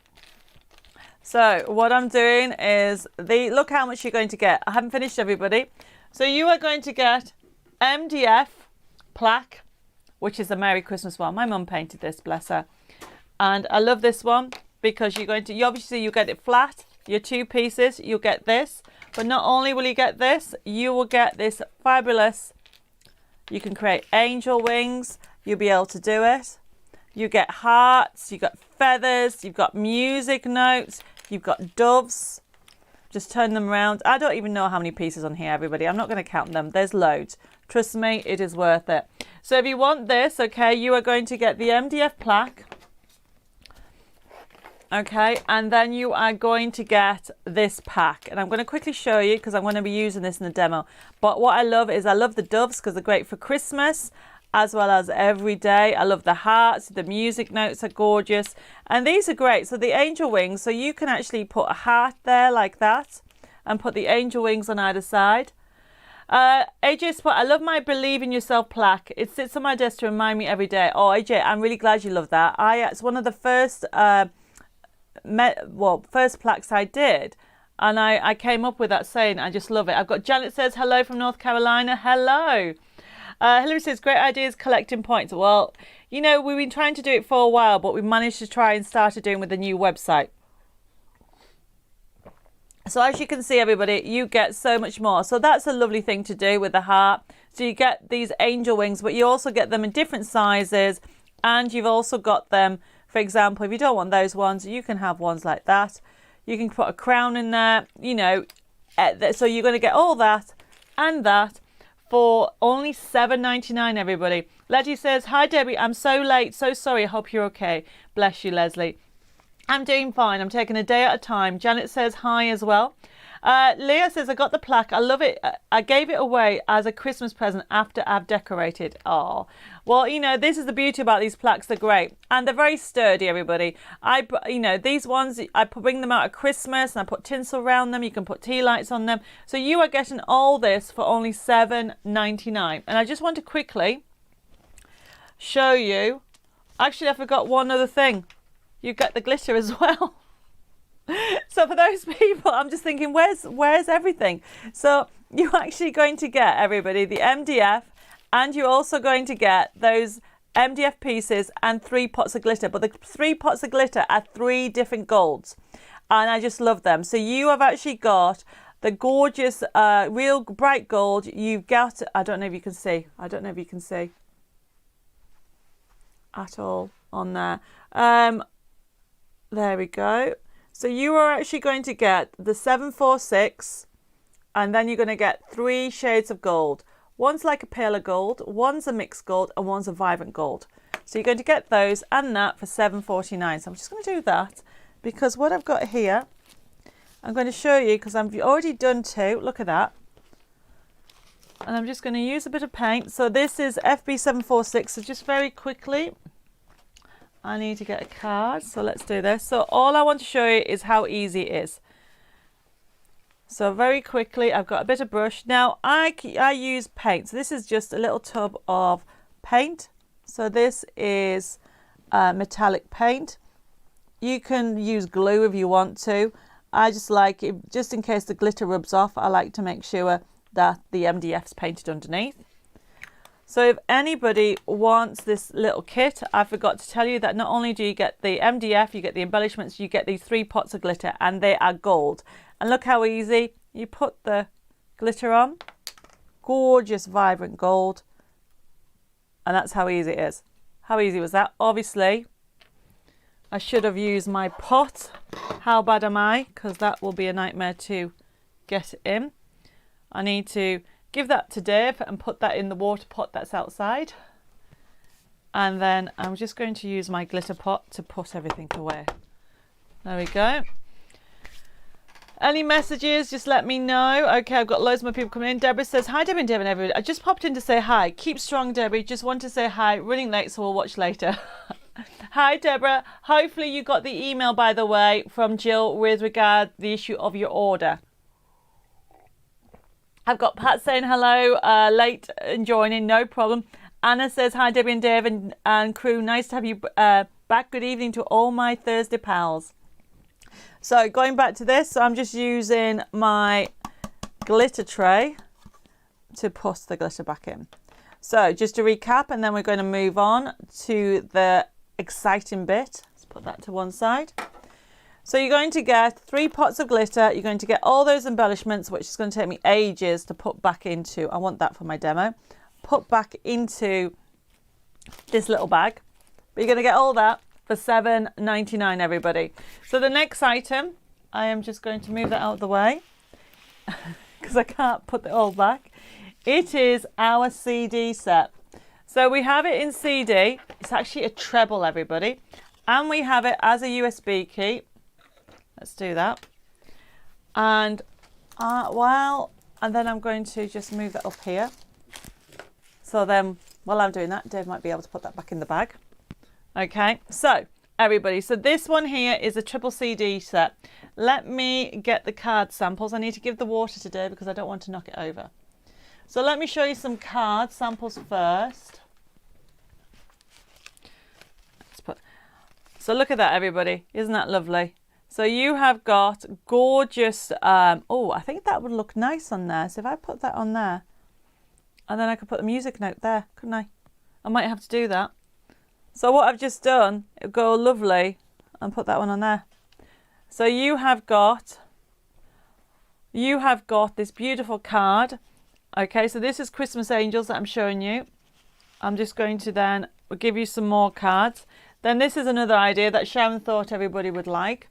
So what I'm doing is, look how much you're going to get. I haven't finished, everybody. So you are going to get MDF plaque, which is a Merry Christmas one. My mum painted this, bless her. And I love this one because you obviously you get it flat, your 2 pieces, you'll get this. But not only will you get this, you will get this fabulous, you can create angel wings, you'll be able to do it. You get hearts, you've got feathers, you've got music notes, you've got doves. Just turn them around. I don't even know how many pieces on here, everybody. I'm not going to count them. There's loads. Trust me, it is worth it. So if you want this, okay, you are going to get the MDF plaque. Okay, and then you are going to get this pack. And I'm going to quickly show you because I'm going to be using this in the demo. But what I love is I love the doves because they're great for Christmas as well as every day. I love the hearts. The music notes are gorgeous. And these are great. So the angel wings, so you can actually put a heart there like that and put the angel wings on either side. AJ Spot, I love my Believe in Yourself plaque. It sits on my desk to remind me every day. Oh, AJ, I'm really glad you love that. It's one of the first first plaques I did, and I came up with that saying. I just love it. I've got Janet says hello from North Carolina. Hello. Hillary says great ideas collecting points. Well, you know, we've been trying to do it for a while, but we managed to try and started doing with the new website. So as you can see, everybody, you get so much more. So that's a lovely thing to do with the heart. So you get these angel wings, but you also get them in different sizes, and you've also got them, for example, if you don't want those ones, you can have ones like that. You can put a crown in there, you know. So you're going to get all that and that for only $7.99, everybody. Letty says, hi, Debbie. I'm so late. So sorry. I hope you're okay. Bless you, Leslie. I'm doing fine. I'm taking a day at a time. Janet says hi as well. Leah says, I got the plaque. I love it. I gave it away as a Christmas present after I've decorated. Oh, well, you know, this is the beauty about these plaques. They're great. And they're very sturdy, everybody. You know, these ones, I bring them out at Christmas and I put tinsel around them. You can put tea lights on them. So you are getting all this for only $7.99. And I just want to quickly show you. Actually, I forgot one other thing. You get the glitter as well. So for those people, I'm just thinking, where's everything? So you're actually going to get, everybody, the MDF, and you're also going to get those MDF pieces and 3 pots of glitter. But the 3 pots of glitter are 3 different golds, and I just love them. So you have actually got the gorgeous, real bright gold. You've got, I don't know if you can see. I don't know if you can see at all on there. There we go. So you are actually going to get the 746, and then you're going to get 3 shades of gold. One's like a paler gold, one's a mixed gold, and one's a vibrant gold. So you're going to get those and that for $7.49. So I'm just going to do that because what I've got here, I'm going to show you because I've already done 2. Look at that. And I'm just going to use a bit of paint. So this is FB746. So just very quickly, I need to get a card, so let's do this. So all I want to show you is how easy it is. So very quickly, I've got a bit of brush. Now I use paint. So this is just a little tub of paint. So this is metallic paint. You can use glue if you want to. I just like it, just in case the glitter rubs off, I like to make sure that the MDF's painted underneath. So if anybody wants this little kit, I forgot to tell you that not only do you get the MDF, you get the embellishments, you get these 3 pots of glitter, and they are gold. And look how easy. You put the glitter on. Gorgeous, vibrant gold. And that's how easy it is. How easy was that? Obviously, I should have used my pot. How bad am I? Because that will be a nightmare to get in. I need to give that to Dave and put that in the water pot that's outside. And then I'm just going to use my glitter pot to put everything away. There we go. Any messages, just let me know. Okay, I've got loads more people coming in. Deborah says, hi, Debbie and Deb and everybody. I just popped in to say hi. Keep strong, Debbie. Just want to say hi. Running late, so we'll watch later. Hi, Deborah. Hopefully you got the email, by the way, from Jill with regard the issue of your order. I've got Pat saying hello, late and joining, no problem. Anna says, hi, Debbie and Dave and crew. Nice to have you back. Good evening to all my Thursday pals. So going back to this, I'm just using my glitter tray to put the glitter back in. So just to recap, and then we're going to move on to the exciting bit. Let's put that to one side. So you're going to get 3 pots of glitter. You're going to get all those embellishments, which is going to take me ages to put back into. I want that for my demo. Put back into this little bag. But you're going to get all that for $7.99, everybody. So the next item, I am just going to move that out of the way because I can't put it all back. It is our CD set. So we have it in CD. It's actually a treble, everybody. And we have it as a USB key. Let's do that. And and then I'm going to just move that up here. So then while I'm doing that, Dave might be able to put that back in the bag. Okay, so everybody, so this one here is a triple CD set. Let me get the card samples. I need to give the water to Dave because I don't want to knock it over. So let me show you some card samples first. So look at that, everybody. Isn't that lovely? So you have got gorgeous, oh, I think that would look nice on there. So if I put that on there, and then I could put the music note there, couldn't I? I might have to do that. So what I've just done, it would go lovely, and put that one on there. So you have got this beautiful card. Okay, so this is Christmas Angels that I'm showing you. I'm just going to then give you some more cards. Then this is another idea that Sharon thought everybody would like.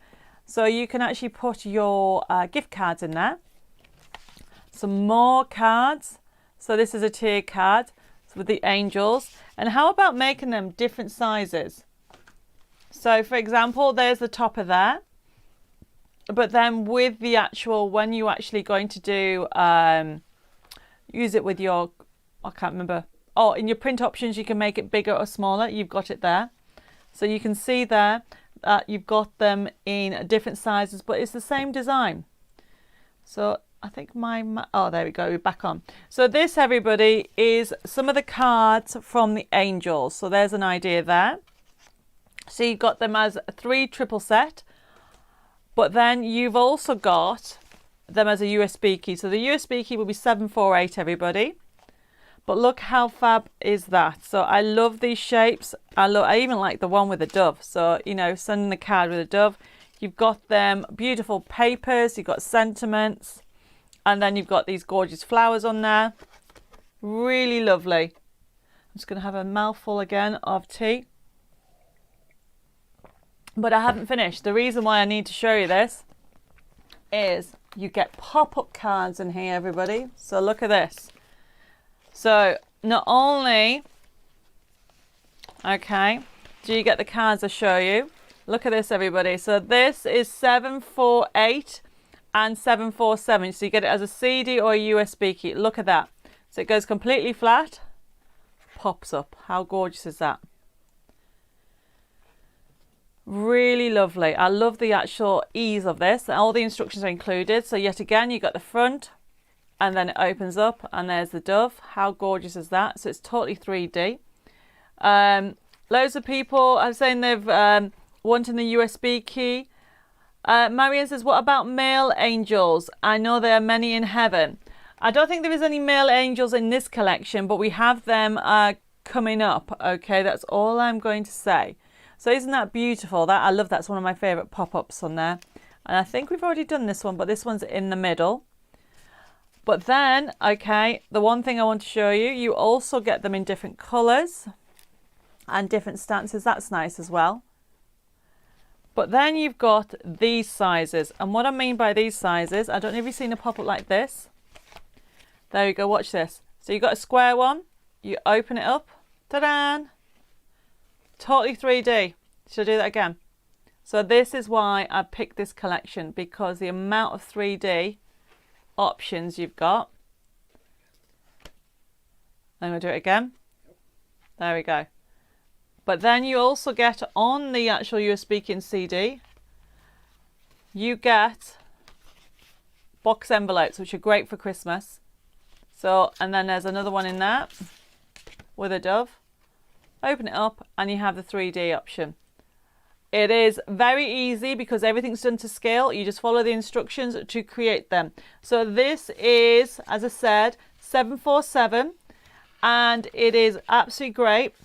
So you can actually put your gift cards in there. Some more cards. So this is a tier card with the angels. And how about making them different sizes? So for example, there's the topper there. But then with the actual, when you actually going to do, use it with your, I can't remember. Oh, in your print options, you can make it bigger or smaller. You've got it there. So you can see there that you've got them in different sizes, but it's the same design. So I think oh, there we go, we're back on. So this, everybody, is some of the cards from the angels. So there's an idea there. So you've got them as a 3 triple set, but then you've also got them as a USB key. So the USB key will be 748, everybody. But look how fab is that. So I love these shapes. I even like the one with the dove. So, you know, sending the card with a dove. You've got them beautiful papers. You've got sentiments. And then you've got these gorgeous flowers on there. Really lovely. I'm just going to have a mouthful again of tea. But I haven't finished. The reason why I need to show you this is you get pop-up cards in here, everybody. So look at this. So not only, okay, do you get the cards I show you? Look at this, everybody. So this is 748 and 747. So you get it as a CD or a USB key. Look at that. So it goes completely flat, pops up. How gorgeous is that? Really lovely. I love the actual ease of this. All the instructions are included. So yet again, you got the front, and then it opens up, and there's the dove. How gorgeous is that? So it's totally 3D. Loads of people are saying they've wanting the USB key. Marianne says, what about male angels? I know there are many in heaven. I don't think there is any male angels in this collection, but we have them coming up. Okay, that's all I'm going to say. So isn't that beautiful? I love that. It's one of my favourite pop-ups on there. And I think we've already done this one, but this one's in the middle. But then, okay, the one thing I want to show you, you also get them in different colours and different stances. That's nice as well. But then you've got these sizes. And what I mean by these sizes, I don't know if you've seen a pop-up like this. There you go, watch this. So you've got a square one, you open it up, ta-da! Totally 3D. Should I do that again? So this is why I picked this collection, because the amount of 3D options you've got. I'm going to do it again. There we go. But then you also get on the actual USB key and CD, you get box envelopes, which are great for Christmas. So, and then there's another one in there with a dove. Open it up and you have the 3D option. It is very easy because everything's done to scale. You just follow the instructions to create them. So this is, as I said, 747, and it is absolutely great.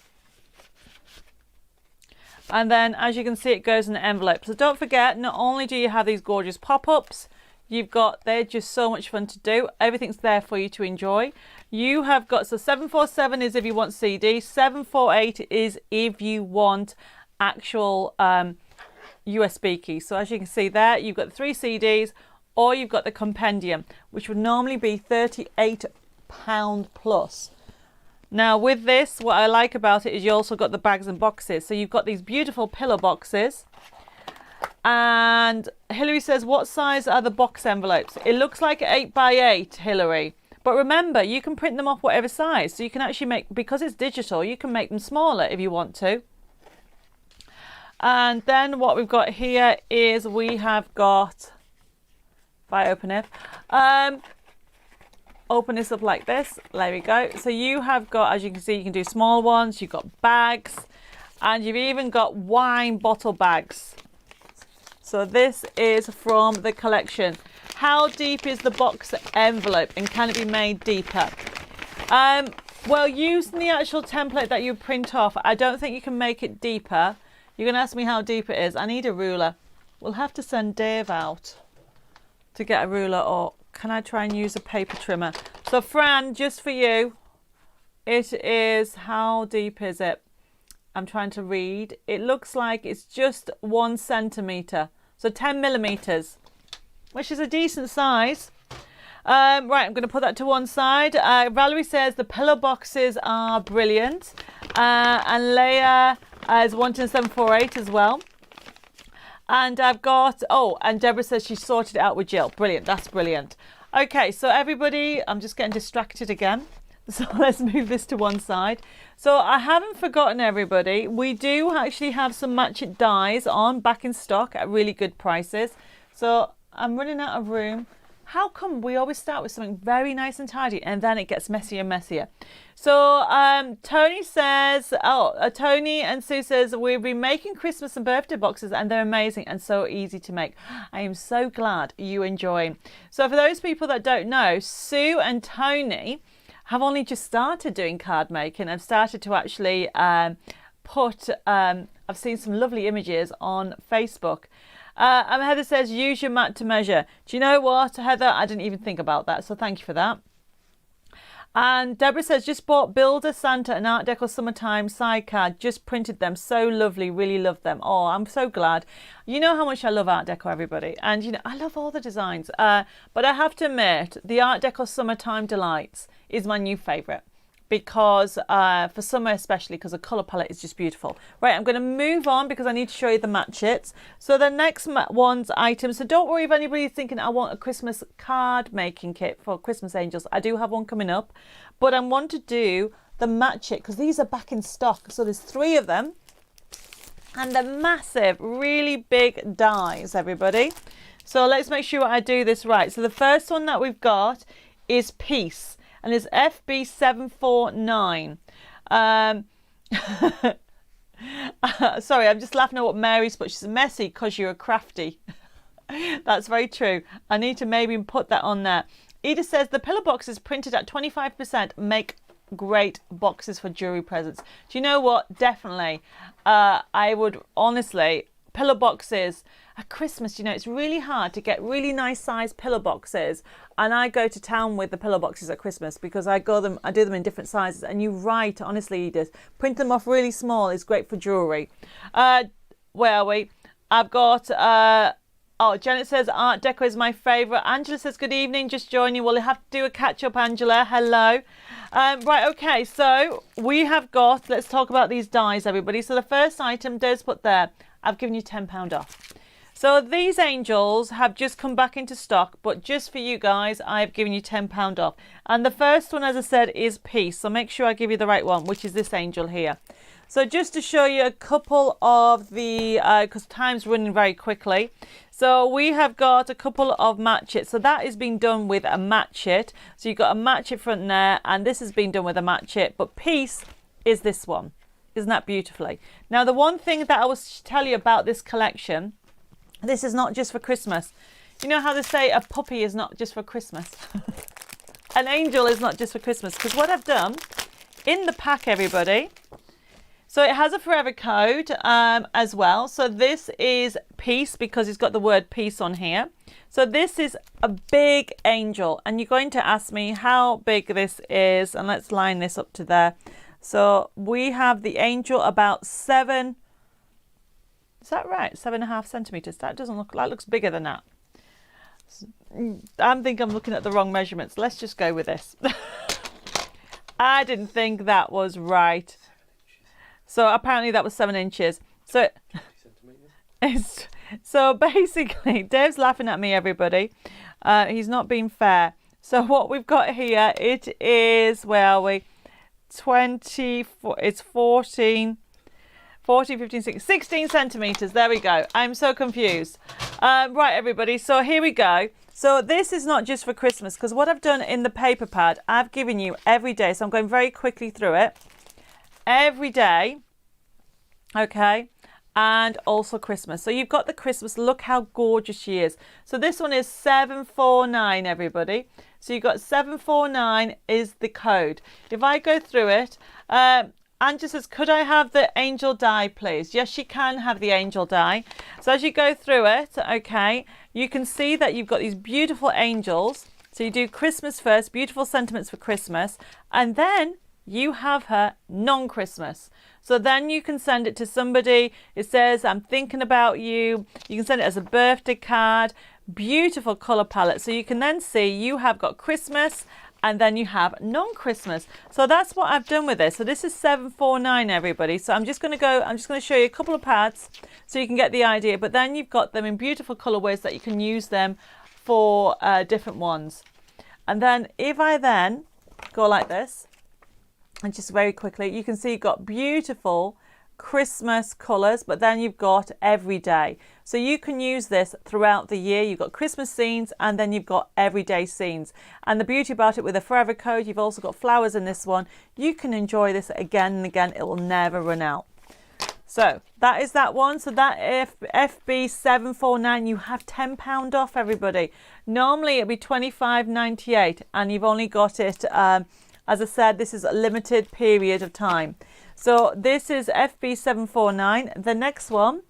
And then, as you can see, it goes in the envelope. So don't forget, not only do you have these gorgeous pop-ups, they're just so much fun to do. Everything's there for you to enjoy. You have got, so 747 is if you want CD, 748 is if you want actual USB key. So as you can see there, you've got the 3 CDs, or you've got the compendium, which would normally be £38 plus. Now with this, what I like about it is you also got the bags and boxes. So you've got these beautiful pillow boxes. And Hilary says, what size are the box envelopes? It looks like 8x8, Hilary. But remember, you can print them off whatever size. So you can actually make, because it's digital, you can make them smaller if you want to. And then what we've got here is we have got, if I open it, open this up like this. There we go. So you have got, as you can see, you can do small ones. You've got bags, and you've even got wine bottle bags. So this is from the collection. How deep is the box envelope, and can it be made deeper? Well, using the actual template that you print off, I don't think you can make it deeper. You're going to ask me how deep it is. I need a ruler. We'll have to send Dave out to get a ruler, or can I try and use a paper trimmer? So Fran, just for you, it is, how deep is it? I'm trying to read. It looks like it's just 1 centimetre. So 10 millimetres, which is a decent size. Right, I'm going to put that to one side. Valerie says the pillow boxes are brilliant. And Leah is wanting 748 as well. And I've got, oh, and Deborah says she sorted it out with Jill. Brilliant, that's brilliant. Okay, so everybody, I'm just getting distracted again. So let's move this to one side. So I haven't forgotten everybody. We do actually have some Match It dies on back in stock at really good prices. So I'm running out of room. How come we always start with something very nice and tidy and then it gets messier and messier? So Tony says, Tony and Sue says, we've been making Christmas and birthday boxes and they're amazing and so easy to make. I am so glad you enjoy. So for those people that don't know, Sue and Tony have only just started doing card making. I've started to actually I've seen some lovely images on Facebook. And Heather says, use your mat to measure. Do you know what, Heather? I didn't even think about that. So thank you for that. And Deborah says, just bought Builder Santa and Art Deco Summertime side card. Just printed them. So lovely. Really love them. Oh, I'm so glad. You know how much I love Art Deco, everybody. And, you know, I love all the designs. But I have to admit, the Art Deco Summertime Delights is my new favourite. Because for summer especially, because the colour palette is just beautiful. Right, I'm going to move on because I need to show you the Match Its. So the next one's item. So don't worry if anybody's thinking I want a Christmas card making kit for Christmas Angels. I do have one coming up. But I want to do the Match It because these are back in stock. So there's 3 of them. And they're massive, really big dies, everybody. So let's make sure I do this right. So the first one that we've got is Peace. And it's FB749. Sorry, I'm just laughing at what Mary's put. She's messy because you're crafty. That's very true. I need to maybe put that on there. Edith says the pillow boxes printed at 25% make great boxes for jewelry presents. Do you know what? Definitely. I would honestly, pillow boxes at Christmas, you know, it's really hard to get really nice sized pillow boxes, and I go to town with the pillow boxes at Christmas because I do them in different sizes. And you're right, honestly, Edith, print them off really small is great for jewelry. Where are we? I've got Janet says Art Deco is my favourite. Angela says good evening, just joining. We'll have to do a catch up, Angela. Hello. Right, okay, so we have got, let's talk about these dies, everybody. So the first item, Des put there, I've given you £10 off. So these angels have just come back into stock, but just for you guys, I've given you £10 off. And the first one, as I said, is peace. So make sure I give you the right one, which is this angel here. So just to show you a couple of the, because time's running very quickly. So we have got a couple of match it. So that is being done with a match it. So you've got a match it front there, and this has been done with a match it. But peace is this one. Isn't that beautifully? Now, the one thing that I will tell you about this collection, this is not just for Christmas. You know how they say a puppy is not just for Christmas? An angel is not just for Christmas. Because what I've done in the pack, everybody, so it has a forever code as well. So this is peace because it's got the word peace on here. So this is a big angel. And you're going to ask me how big this is. And let's line this up to there. So we have the angel about 7. Is that right? 7.5 centimeters. That doesn't look, that looks bigger than that. I think I'm looking at the wrong measurements. Let's just go with this. I didn't think that was right. So apparently that was 7 inches. So, so basically, Dave's laughing at me, everybody. He's not being fair. So what we've got here, it is, where are we? 24, it's 14, 15, 16 centimeters. There we go. I'm so confused. Right, everybody. So here we go. So this is not just for Christmas, because what I've done in the paper pad, I've given you every day. So I'm going very quickly through it. Every day, okay, and also Christmas. So you've got the Christmas. Look how gorgeous she is. So this one is 749, everybody. So you've got 749 is the code. If I go through it, Angela says, could I have the angel die, please? Yes, you can have the angel die. So as you go through it, okay, you can see that you've got these beautiful angels. So you do Christmas first, beautiful sentiments for Christmas, and then you have her non-Christmas. So then you can send it to somebody. It says, I'm thinking about you. You can send it as a birthday card. Beautiful color palette. So you can then see you have got Christmas and then you have non-Christmas. So that's what I've done with this. So this is 749, everybody. So I'm just going to show you a couple of pads so you can get the idea. But then you've got them in beautiful colorways that you can use them for different ones. And then if I then go like this, and just very quickly, you can see you've got beautiful Christmas colours, but then you've got every day. So you can use this throughout the year. You've got Christmas scenes and then you've got everyday scenes. And the beauty about it with a forever code, you've also got flowers in this one. You can enjoy this again and again. It will never run out. So that is that one. So that FB749, you have £10 off, everybody. Normally it'd be $25.98 and you've only got it, as I said, this is a limited period of time. So this is FB749. The next one,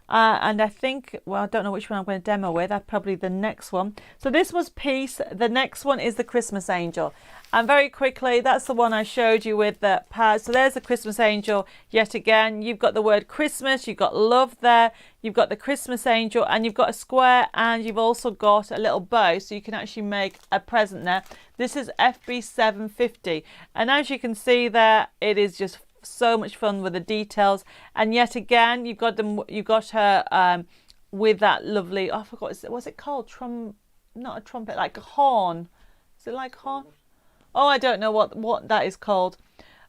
and I think, well, I don't know which one I'm going to demo with. That's probably the next one. So this was Peace. The next one is the Christmas Angel. And very quickly, that's the one I showed you with the pad. So there's the Christmas Angel. Yet again, you've got the word Christmas. You've got love there. You've got the Christmas Angel. And you've got a square. And you've also got a little bow. So you can actually make a present there. This is FB750. And as you can see there, it is just so much fun with the details. And yet again, you've got them. You got her with that lovely. Oh, I forgot. What's it called? Not a trumpet, like a horn. Is it like horn? Oh, I don't know what that is called.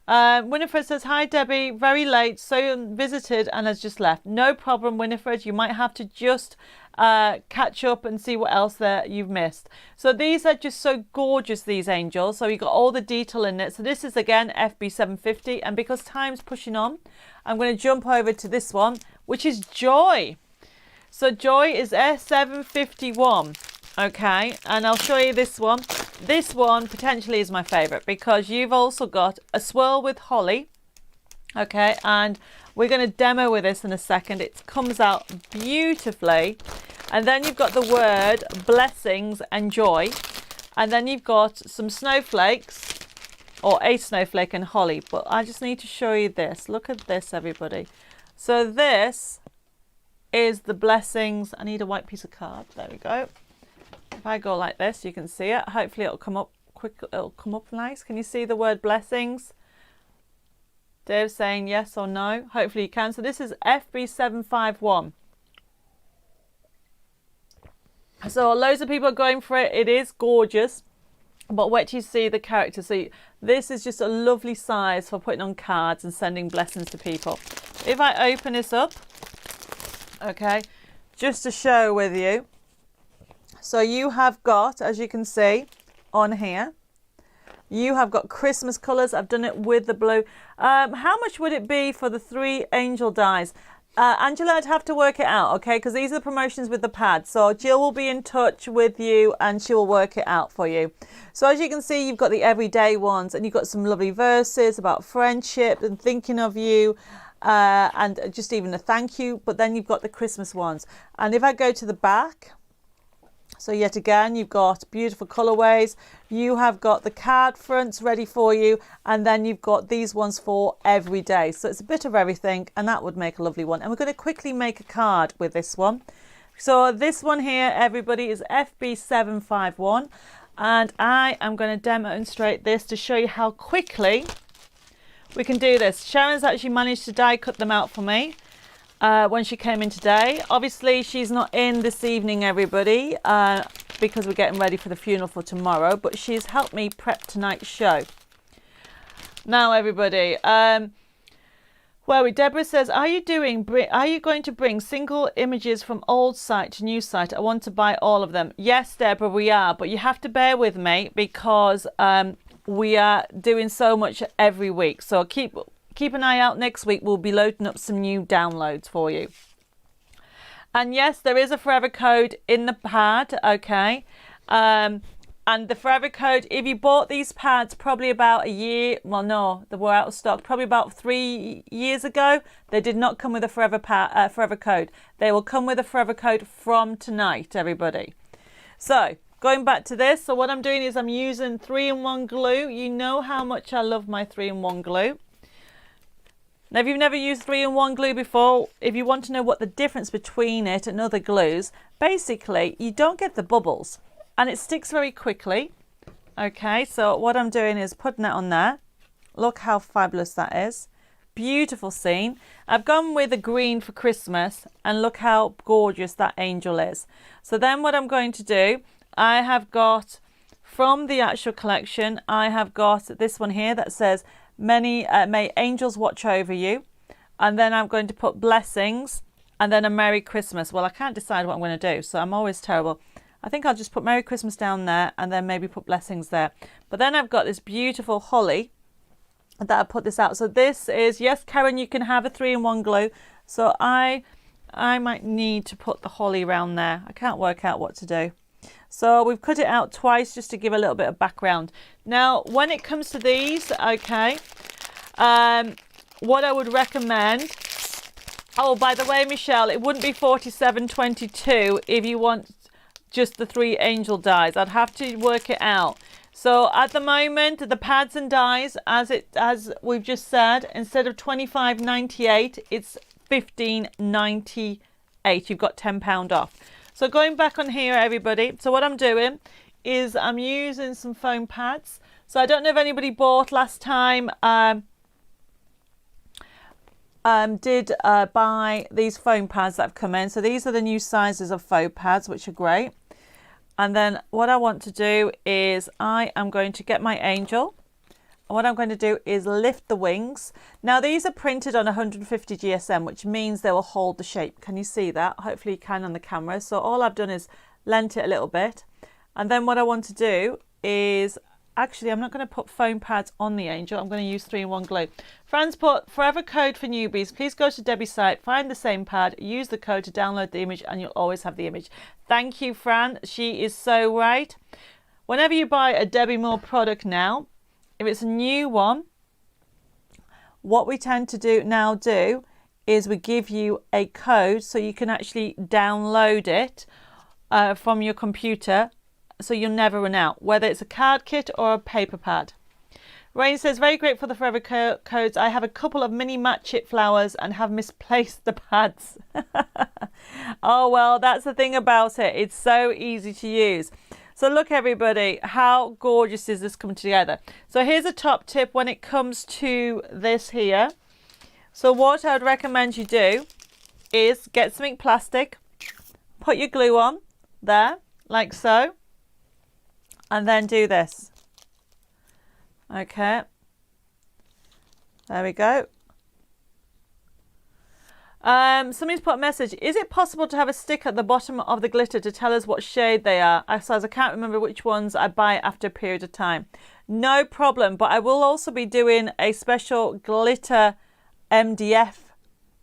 Winifred says, hi Debbie, very late, so visited and has just left. No problem, Winifred. You might have to just catch up and see what else there you've missed. So these are just so gorgeous, these angels. So you've got all the detail in it. So this is again FB750, and because time's pushing on, I'm going to jump over to this one, which is Joy. So Joy is S751. Okay, and I'll show you this one. This one potentially is my favorite because you've also got a swirl with holly. Okay, and we're going to demo with this in a second. It comes out beautifully. And then you've got the word blessings and joy. And then you've got some snowflakes, or a snowflake and holly. But I just need to show you this. Look at this, everybody. So this is the blessings. I need a white piece of card. There we go. If I go like this, you can see it. Hopefully it'll come up quick. It'll come up nice. Can you see the word blessings? Dave's saying yes or no. Hopefully you can. So this is FB751. So loads of people are going for it. It is gorgeous. But wait till you see the character. So this is just a lovely size for putting on cards and sending blessings to people. If I open this up, okay, just to show with you. So you have got, as you can see on here, you have got Christmas colours. I've done it with the blue. How much would it be for the 3 angel dies? Angela, I'd have to work it out, okay, because these are the promotions with the pad. So Jill will be in touch with you and she will work it out for you. So as you can see, you've got the everyday ones and you've got some lovely verses about friendship and thinking of you and just even a thank you. But then you've got the Christmas ones. And if I go to the back, so yet again, you've got beautiful colorways. You have got the card fronts ready for you. And then you've got these ones for every day. So it's a bit of everything. And that would make a lovely one. And we're going to quickly make a card with this one. So this one here, everybody, is FB751. And I am going to demonstrate this to show you how quickly we can do this. Sharon's actually managed to die cut them out for me. When she came in today. Obviously she's not in this evening, everybody, because we're getting ready for the funeral for tomorrow, but she's helped me prep tonight's show. Now everybody, Deborah says, are you going to bring single images from old site to new site? I want to buy all of them. Yes, Deborah, we are, but you have to bear with me because we are doing so much every week. So keep an eye out. Next week we'll be loading up some new downloads for you. And yes, there is a forever code in the pad, okay, and the forever code, if you bought these pads probably about a year, well no, they were out of stock probably about 3 years ago, they did not come with a forever code. They will come with a forever code from tonight, everybody. So going back to this, so what I'm doing is I'm using 3-in-1 glue. You know how much I love my 3-in-1 glue. Now, if you've never used 3-in-1 glue before, if you want to know what the difference between it and other glues, basically you don't get the bubbles and it sticks very quickly. Okay, so what I'm doing is putting that on there. Look how fabulous that is. Beautiful scene. I've gone with a green for Christmas and look how gorgeous that angel is. So then what I'm going to do, I have got from the actual collection, I have got this one here that says, may angels watch over you, and then I'm going to put blessings and then a Merry Christmas. Well, I can't decide what I'm going to do, so I'm always terrible. I think I'll just put Merry Christmas down there and then maybe put blessings there. But then I've got this beautiful holly that I put this out. So this is, yes, Karen, you can have a 3-in-1 glue. So I might need to put the holly around there. I can't work out what to do. So we've cut it out twice just to give a little bit of background. Now, when it comes to these, okay, what I would recommend, oh, by the way, Michelle, it wouldn't be 47.22 if you want just the 3 angel dies. I'd have to work it out. So at the moment, the pads and dies, as we've just said, instead of £25.98, it's £15.98. You've got £10 off. So going back on here, everybody, so what I'm doing is I'm using some foam pads. So I don't know if anybody bought last time, did buy these foam pads that have come in. So these are the new sizes of foam pads, which are great. And then what I want to do is I am going to get my angel. And what I'm going to do is lift the wings. Now these are printed on 150 GSM, which means they will hold the shape. Can you see that? Hopefully you can on the camera. So all I've done is lent it a little bit. And then what I want to do is, actually I'm not going to put foam pads on the angel. I'm going to use 3-in-1 glue. Fran's put forever code for newbies. Please go to Debbi's site, find the same pad, use the code to download the image and you'll always have the image. Thank you, Fran. She is so right. Whenever you buy a Debbi Moore product now, if it's a new one, what we tend to do is we give you a code so you can actually download it from your computer so you'll never run out, whether it's a card kit or a paper pad. Rain says, very grateful for the forever codes. I have a couple of mini matte chip flowers and have misplaced the pads. Oh, well, that's the thing about it. It's so easy to use. So look, everybody, how gorgeous is this coming together? So here's a top tip when it comes to this here. So what I would recommend you do is get something plastic, put your glue on there, like so, and then do this. Okay, there we go. Somebody's put a message. Is it possible to have a stick at the bottom of the glitter to tell us what shade they are? I can't remember which ones I buy after a period of time. No problem, but I will also be doing a special glitter MDF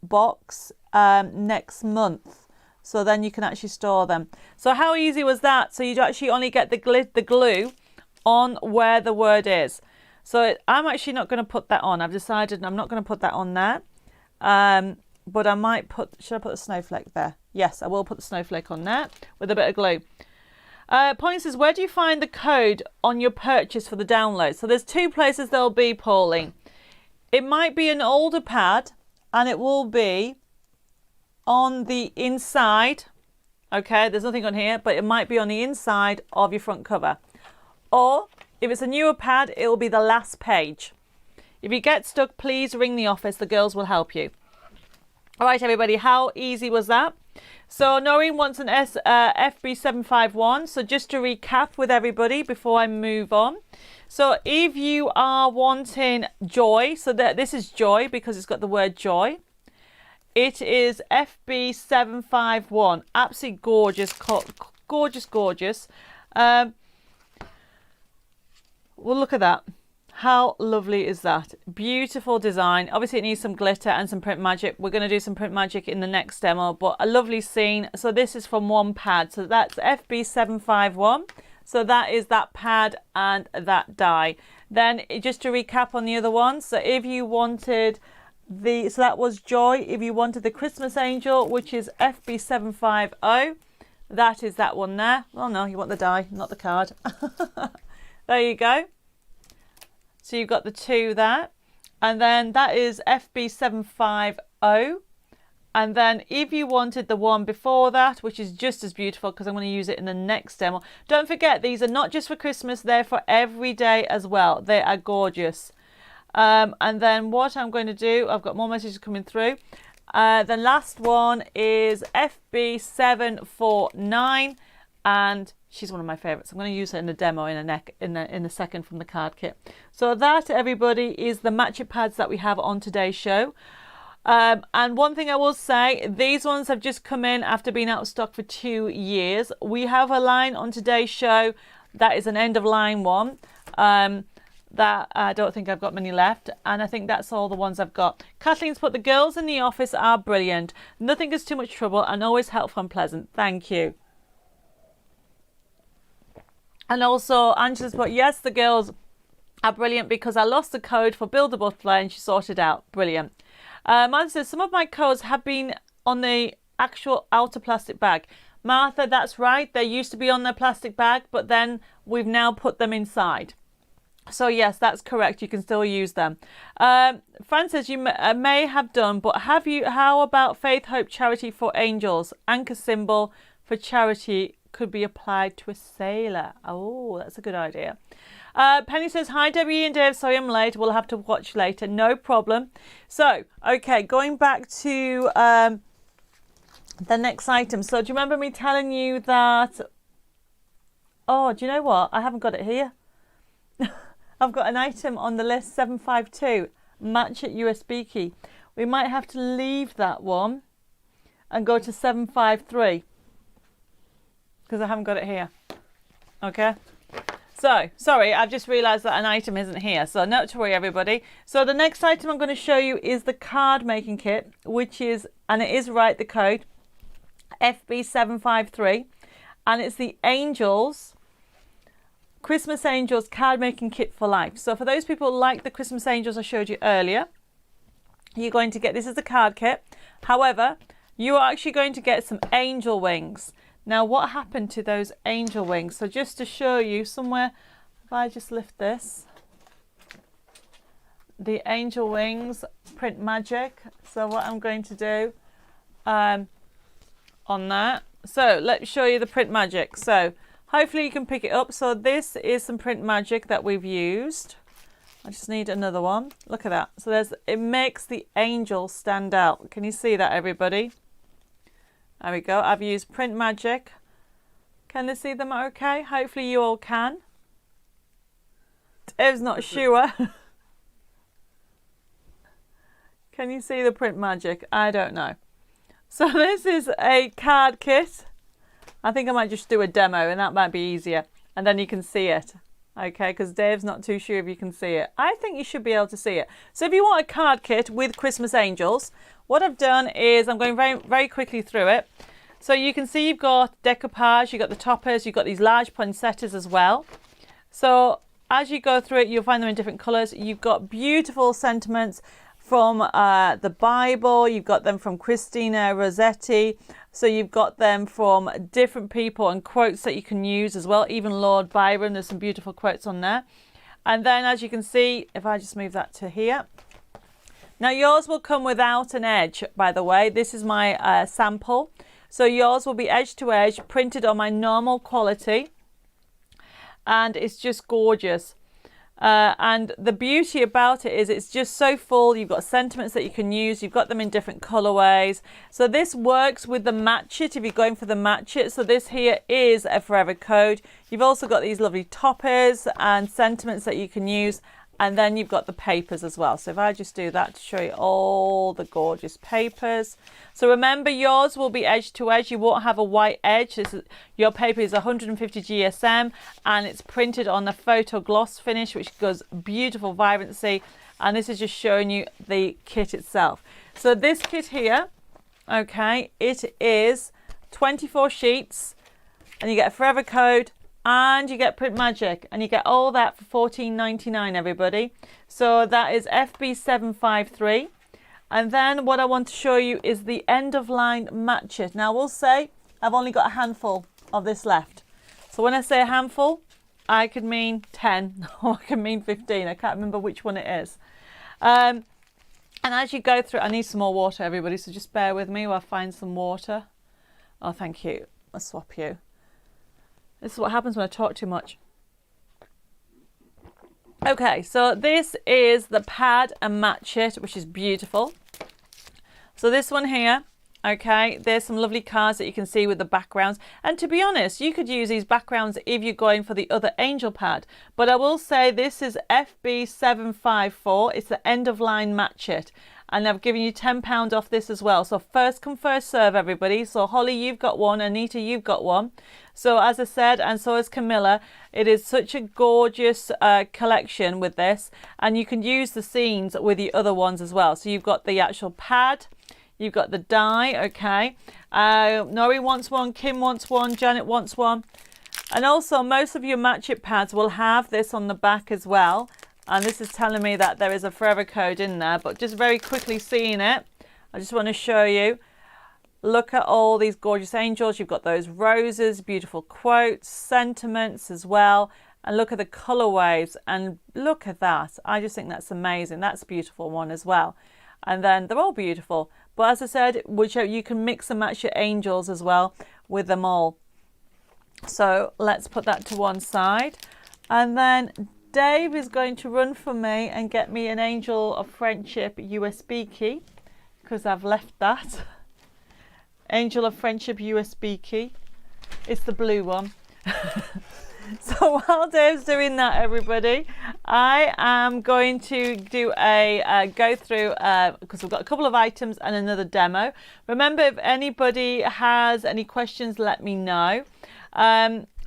box next month. So then you can actually store them. So how easy was that? So you actually only get the glue on where the word is. So I'm actually not going to put that on. I've decided I'm not going to put that on there. But I might should I put the snowflake there? Yes, I will put the snowflake on there with a bit of glue. Pauline says, where do you find the code on your purchase for the download? So there's two places they'll be, Pauline. It might be an older pad, and it will be on the inside. Okay, there's nothing on here, but it might be on the inside of your front cover. Or if it's a newer pad, it will be the last page. If you get stuck, please ring the office. The girls will help you. All right, everybody, how easy was that? So Noreen wants an FB751. So just to recap with everybody before I move on. So if you are wanting joy, so that this is joy because it's got the word joy. It is FB751. Absolutely gorgeous, gorgeous, gorgeous. Well, look at that. How lovely is that? Beautiful design. Obviously, it needs some glitter and some print magic. We're going to do some print magic in the next demo, but a lovely scene. So this is from one pad. So that's FB751. So that is that pad and that die. Then just to recap on the other ones. So if you wanted so that was Joy. If you wanted the Christmas Angel, which is FB750, that is that one there. Oh no, you want the die, not the card. There you go. So you've got the two there. And then that is FB750. And then if you wanted the one before that, which is just as beautiful because I'm going to use it in the next demo. Don't forget, these are not just for Christmas, they're for every day as well. They are gorgeous. And then what I'm going to do, I've got more messages coming through. The last one is FB749. And she's one of my favorites. I'm going to use her in the demo in a second from the card kit. So that, everybody, is the match it pads that we have on today's show. And one thing I will say, these ones have just come in after being out of stock for 2 years. We have a line on today's show that is an end of line one. That I don't think I've got many left, and I think that's all the ones I've got. Kathleen's put, the girls in the office are brilliant. Nothing is too much trouble and always helpful and pleasant. Thank you. And also, Angela's put, yes, the girls are brilliant because I lost the code for Build a Butterfly and she sorted out. Brilliant. Martha says, some of my codes have been on the actual outer plastic bag. Martha, that's right. They used to be on the plastic bag, but then we've now put them inside. So yes, that's correct. You can still use them. Fran says, you may have done, but have you? How about Faith, Hope, Charity for Angels? Anchor symbol for charity could be applied to a sailor. Oh, that's a good idea. Penny says, hi Debbie and Dave, sorry I'm late, we'll have to watch later. No problem. So, okay, going back to the next item. So do you remember me telling you that, oh, do you know what? I haven't got it here. I've got an item on the list, 752, match it USB key. We might have to leave that one and go to 753. Because I haven't got it here. Okay. So, sorry, I've just realised that an item isn't here. So, not to worry, everybody. So, the next item I'm going to show you is the card making kit, which is, and it is right, the code, FB753. And it's the Angels, Christmas Angels card making kit for life. So, for those people like the Christmas Angels I showed you earlier, you're going to get, this is the card kit. However, you are actually going to get some angel wings. Now, what happened to those angel wings? So just to show you somewhere, if I just lift this, the angel wings, print magic. So what I'm going to do on that. So let's show you the print magic. So hopefully you can pick it up. So this is some print magic that we've used. I just need another one. Look at that. So it makes the angel stand out. Can you see that, everybody? There we go. I've used print magic. Can they see them okay? Hopefully you all can. Dave's not sure. Can you see the print magic? I don't know. So this is a card kit. I think I might just do a demo and that might be easier. And then you can see it. Okay, because Dave's not too sure if you can see it. I think you should be able to see it. So if you want a card kit with Christmas angels, what I've done is I'm going very, very quickly through it. So you can see you've got decoupage, you've got the toppers, you've got these large poinsettias as well. So as you go through it, you'll find them in different colours. You've got beautiful sentiments from the Bible. You've got them from Christina Rossetti. So you've got them from different people and quotes that you can use as well. Even Lord Byron, there's some beautiful quotes on there. And then as you can see, if I just move that to here. Now yours will come without an edge, by the way. This is my sample. So yours will be edge to edge, printed on my normal quality. And it's just gorgeous. And the beauty about it is it's just so full. You've got sentiments that you can use. You've got them in different colorways. So this works with the match it if you're going for the match it. So this here is a forever code. You've also got these lovely toppers and sentiments that you can use. And then you've got the papers as well. So if I just do that to show you all the gorgeous papers. So remember, yours will be edge to edge. You won't have a white edge. Your paper is 150 GSM and it's printed on a photo gloss finish, which gives beautiful vibrancy. And this is just showing you the kit itself. So this kit here, okay, it is 24 sheets and you get a forever code. And you get print magic, and you get all that for $14.99, everybody. So that is FB753. And then what I want to show you is the end of line match it. Now we'll say I've only got a handful of this left. So when I say a handful, I could mean 10 or I could mean 15. I can't remember which one it is. And as you go through, I need some more water, everybody. So just bear with me while I find some water. Oh, thank you. I'll swap you. This is what happens when I talk too much. Okay, so this is the pad and match it, which is beautiful. So this one here, okay, there's some lovely cards that you can see with the backgrounds. And to be honest, you could use these backgrounds if you're going for the other angel pad. But I will say this is FB754. It's the end of line match it. And I've given you £10 off this as well. So first come, first serve, everybody. So Holly, you've got one. Anita, you've got one. So as I said, and so has Camilla, it is such a gorgeous collection with this. And you can use the scenes with the other ones as well. So you've got the actual pad. You've got the die, okay. Nori wants one. Kim wants one. Janet wants one. And also most of your match it pads will have this on the back as well. And this is telling me that there is a forever code in there, but just very quickly seeing it, I just want to show you. Look at all these gorgeous angels. You've got those roses, beautiful quotes, sentiments as well. And look at the colorways and look at that. I just think that's amazing. That's a beautiful one as well. And then they're all beautiful. But as I said, you can mix and match your angels as well with them all. So let's put that to one side. And then Dave is going to run for me and get me an Angel of Friendship USB key because I've left that. Angel of Friendship USB key. It's the blue one. So while Dave's doing that, everybody, I am going to do a go through because we've got a couple of items and another demo. Remember, if anybody has any questions, let me know.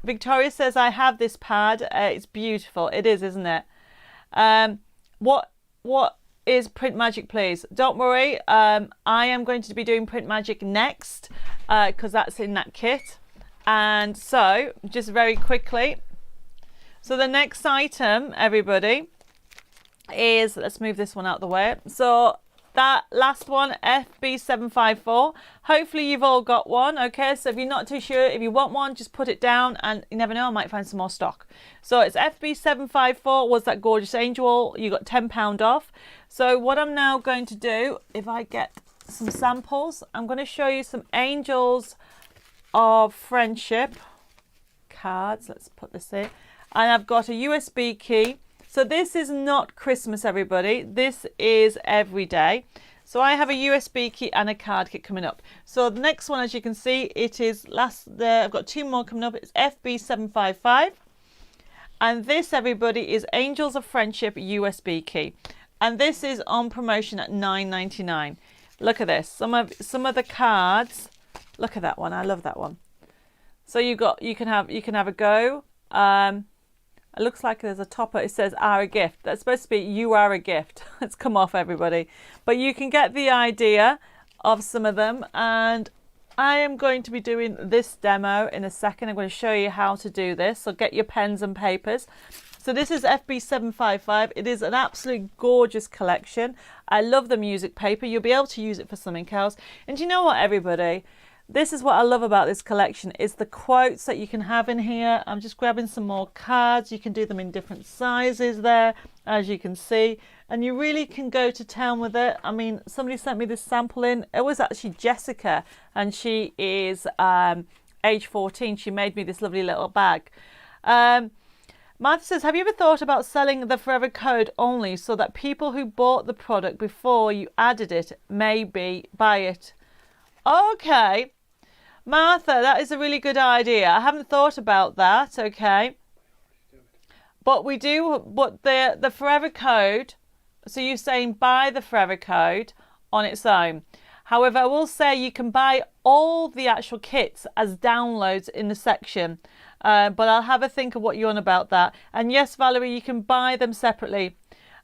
Victoria says, I have this pad. It's beautiful. It is, isn't it? What is Print Magic, please? Don't worry. I am going to be doing Print Magic next because that's in that kit. And so, just very quickly. So the next item, everybody, is, let's move this one out of the way. So that last one, FB754. Hopefully you've all got one, okay? So if you're not too sure, if you want one, just put it down and you never know, I might find some more stock. So it's FB754 was that gorgeous angel. You got £10 off. So what I'm now going to do, if I get some samples, I'm going to show you some Angels of Friendship cards. Let's put this in. And I've got a USB key. So this is not Christmas, everybody. This is every day. So I have a USB kit and a card kit coming up. So the next one, as you can see, it is I've got 2 more coming up. It's FB755. And this, everybody, is Angels of Friendship USB key. And this is on promotion at $9.99. Look at this. Some of the cards. Look at that one. I love that one. So you can have a go. It looks like there's a topper. It says "Are a gift." That's supposed to be "You are a gift." It's come off, everybody. But you can get the idea of some of them. And I am going to be doing this demo in a second. I'm going to show you how to do this. So get your pens and papers. So this is FB755. It is an absolutely gorgeous collection. I love the music paper. You'll be able to use it for something else. And you know what, everybody? This is what I love about this collection, is the quotes that you can have in here. I'm just grabbing some more cards. You can do them in different sizes there, as you can see. And you really can go to town with it. I mean, somebody sent me this sample in. It was actually Jessica, and she is age 14. She made me this lovely little bag. Martha says, have you ever thought about selling the Forever Code only so that people who bought the product before you added it maybe buy it? Okay. Martha, that is a really good idea. I haven't thought about that, okay. But we do, but the Forever Code, so you're saying buy the Forever Code on its own. However, I will say you can buy all the actual kits as downloads in the section. But I'll have a think of what you're on about that. And yes, Valerie, you can buy them separately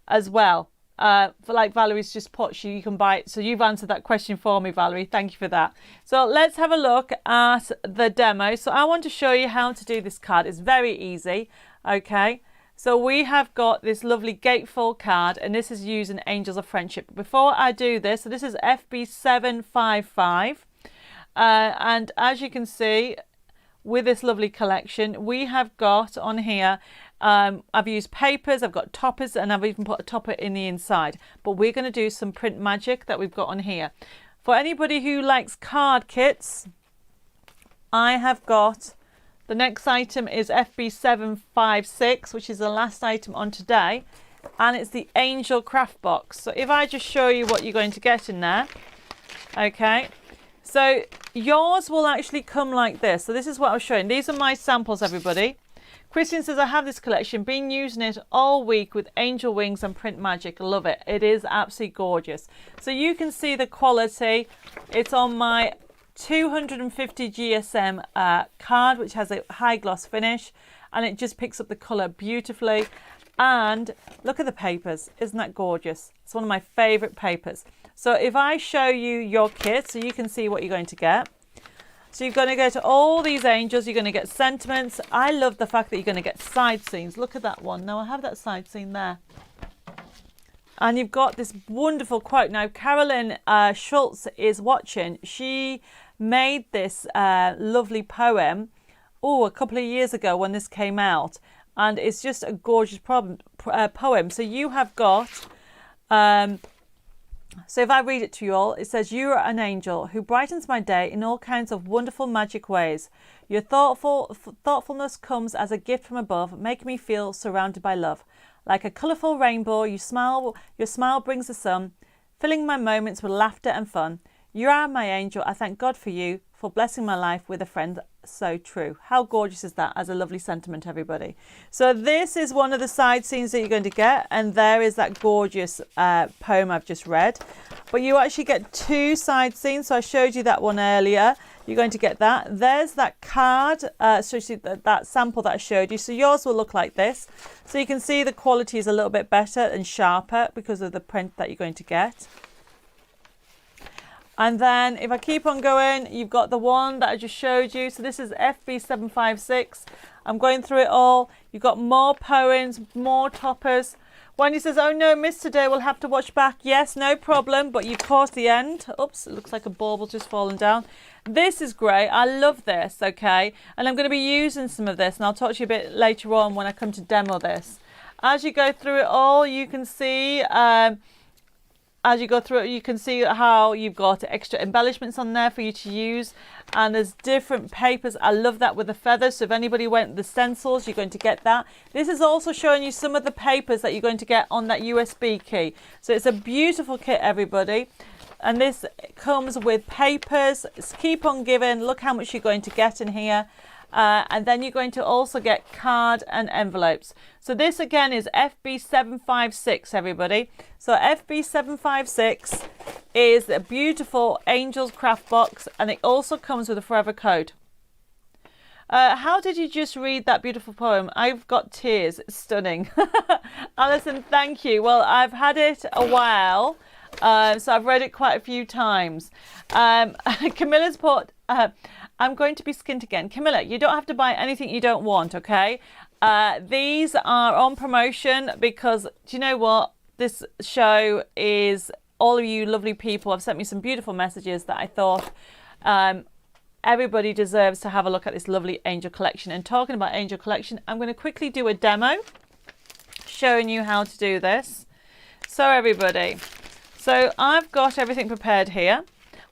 as well. For like Valerie's just put, you can buy it. So you've answered that question for me, Valerie. Thank you for that. So let's have a look at the demo. So I want to show you how to do this card. It's very easy. Okay. So we have got this lovely gatefold card, and this is using Angels of Friendship. Before I do this, so this is FB755. And as you can see, with this lovely collection, we have got on here, I've used papers, I've got toppers, and I've even put a topper in the inside. But we're going to do some print magic that we've got on here. For anybody who likes card kits, I have got, the next item is FB756, which is the last item on today. And it's the Angel Craft Box. So if I just show you what you're going to get in there. Okay. So yours will actually come like this. So this is what I was showing. These are my samples, everybody. Christian says, I have this collection, been using it all week with angel wings and print magic. Love it. It is absolutely gorgeous. So you can see the quality. It's on my 250 GSM card, which has a high gloss finish, and it just picks up the colour beautifully. And look at the papers. Isn't that gorgeous? It's one of my favourite papers. So if I show you your kit, so you can see what you're going to get. So you're going to go to all these angels. You're going to get sentiments. I love the fact that you're going to get side scenes. Look at that one. Now I have that side scene there. And you've got this wonderful quote. Now Carolyn Schultz is watching. She made this lovely poem, a couple of years ago when this came out. And it's just a gorgeous poem. So you have got... So if I read it to you all, it says, you are an angel who brightens my day in all kinds of wonderful magic ways. Your thoughtfulness comes as a gift from above, making me feel surrounded by love. Like a colourful rainbow, your smile brings the sun, filling my moments with laughter and fun. You are my angel. I thank God for you, for blessing my life with a friend so true. How gorgeous is that as a lovely sentiment, everybody? So this is one of the side scenes that you're going to get, and there is that gorgeous poem I've just read. But you actually get two side scenes. So I showed you that one earlier. You're going to get that. There's that card, so you see that sample that I showed you. So yours will look like this. So you can see the quality is a little bit better and sharper because of the print that you're going to get. And then if I keep on going, you've got the one that I just showed you. So this is FB756. I'm going through it all. You've got more poems, more toppers. Wendy says, oh no, missed today, we'll have to watch back. Yes, no problem, but you've caught the end. Oops, it looks like a bauble just fallen down. This is great. I love this, okay? And I'm going to be using some of this, and I'll talk to you a bit later on when I come to demo this. As you go through it all, you can see... as you go through it, you can see how you've got extra embellishments on there for you to use, and there's different papers. I love that with the feathers, so if anybody went the stencils, you're going to get that. This is also showing you some of the papers that you're going to get on that USB key. So it's a beautiful kit, everybody, and this comes with papers. It's keep on giving. Look how much you're going to get in here. And then you're going to also get card and envelopes. So this again is FB756, everybody. So FB756 is a beautiful Angels craft box, and it also comes with a forever code. How did you just read that beautiful poem? I've got tears. It's stunning. Alison, thank you. Well, I've had it a while, so I've read it quite a few times. Camilla's put... I'm going to be skint again. Camilla, you don't have to buy anything you don't want, okay? These are on promotion because, do you know what? This show is, all of you lovely people have sent me some beautiful messages that I thought everybody deserves to have a look at this lovely angel collection. And talking about angel collection, I'm going to quickly do a demo showing you how to do this. So everybody, so I've got everything prepared here.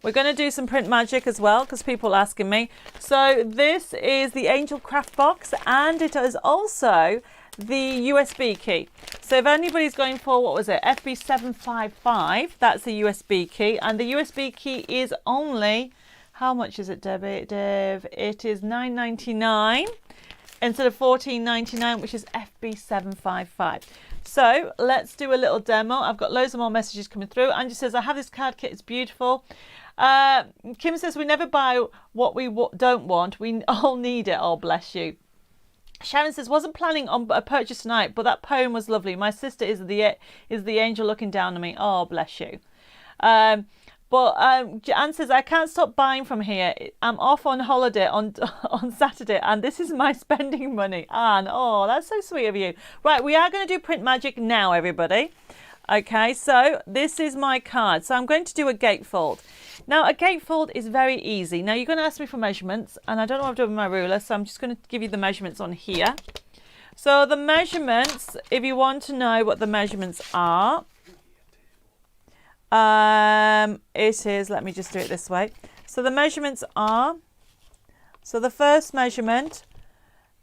We're going to do some print magic as well because people are asking me. So this is the Angel Craft Box, and it is also the USB key. So if anybody's going for, what was it, FB755, that's the USB key. And the USB key is only, how much is it, Debbie? Dev? It is $9.99 instead of $14.99, which is FB755. So let's do a little demo. I've got loads of more messages coming through. Angie says, I have this card kit, it's beautiful. Kim says, we never buy what we don't want. We all need it. Oh, bless you. Sharon says, wasn't planning on a purchase tonight, but that poem was lovely. My sister is the angel looking down on me. Oh, bless you. Anne says, I can't stop buying from here. I'm off on holiday on Saturday, and this is my spending money. Anne, oh, that's so sweet of you. Right, we are going to do print magic now, everybody. Okay, so this is my card. So I'm going to do a gatefold. Now, a gatefold is very easy. Now, you're going to ask me for measurements, and I don't know what I've done with my ruler, so I'm just going to give you the measurements on here. So the measurements, if you want to know what the measurements are, it is, let me just do it this way. So the measurements are, so the first measurement,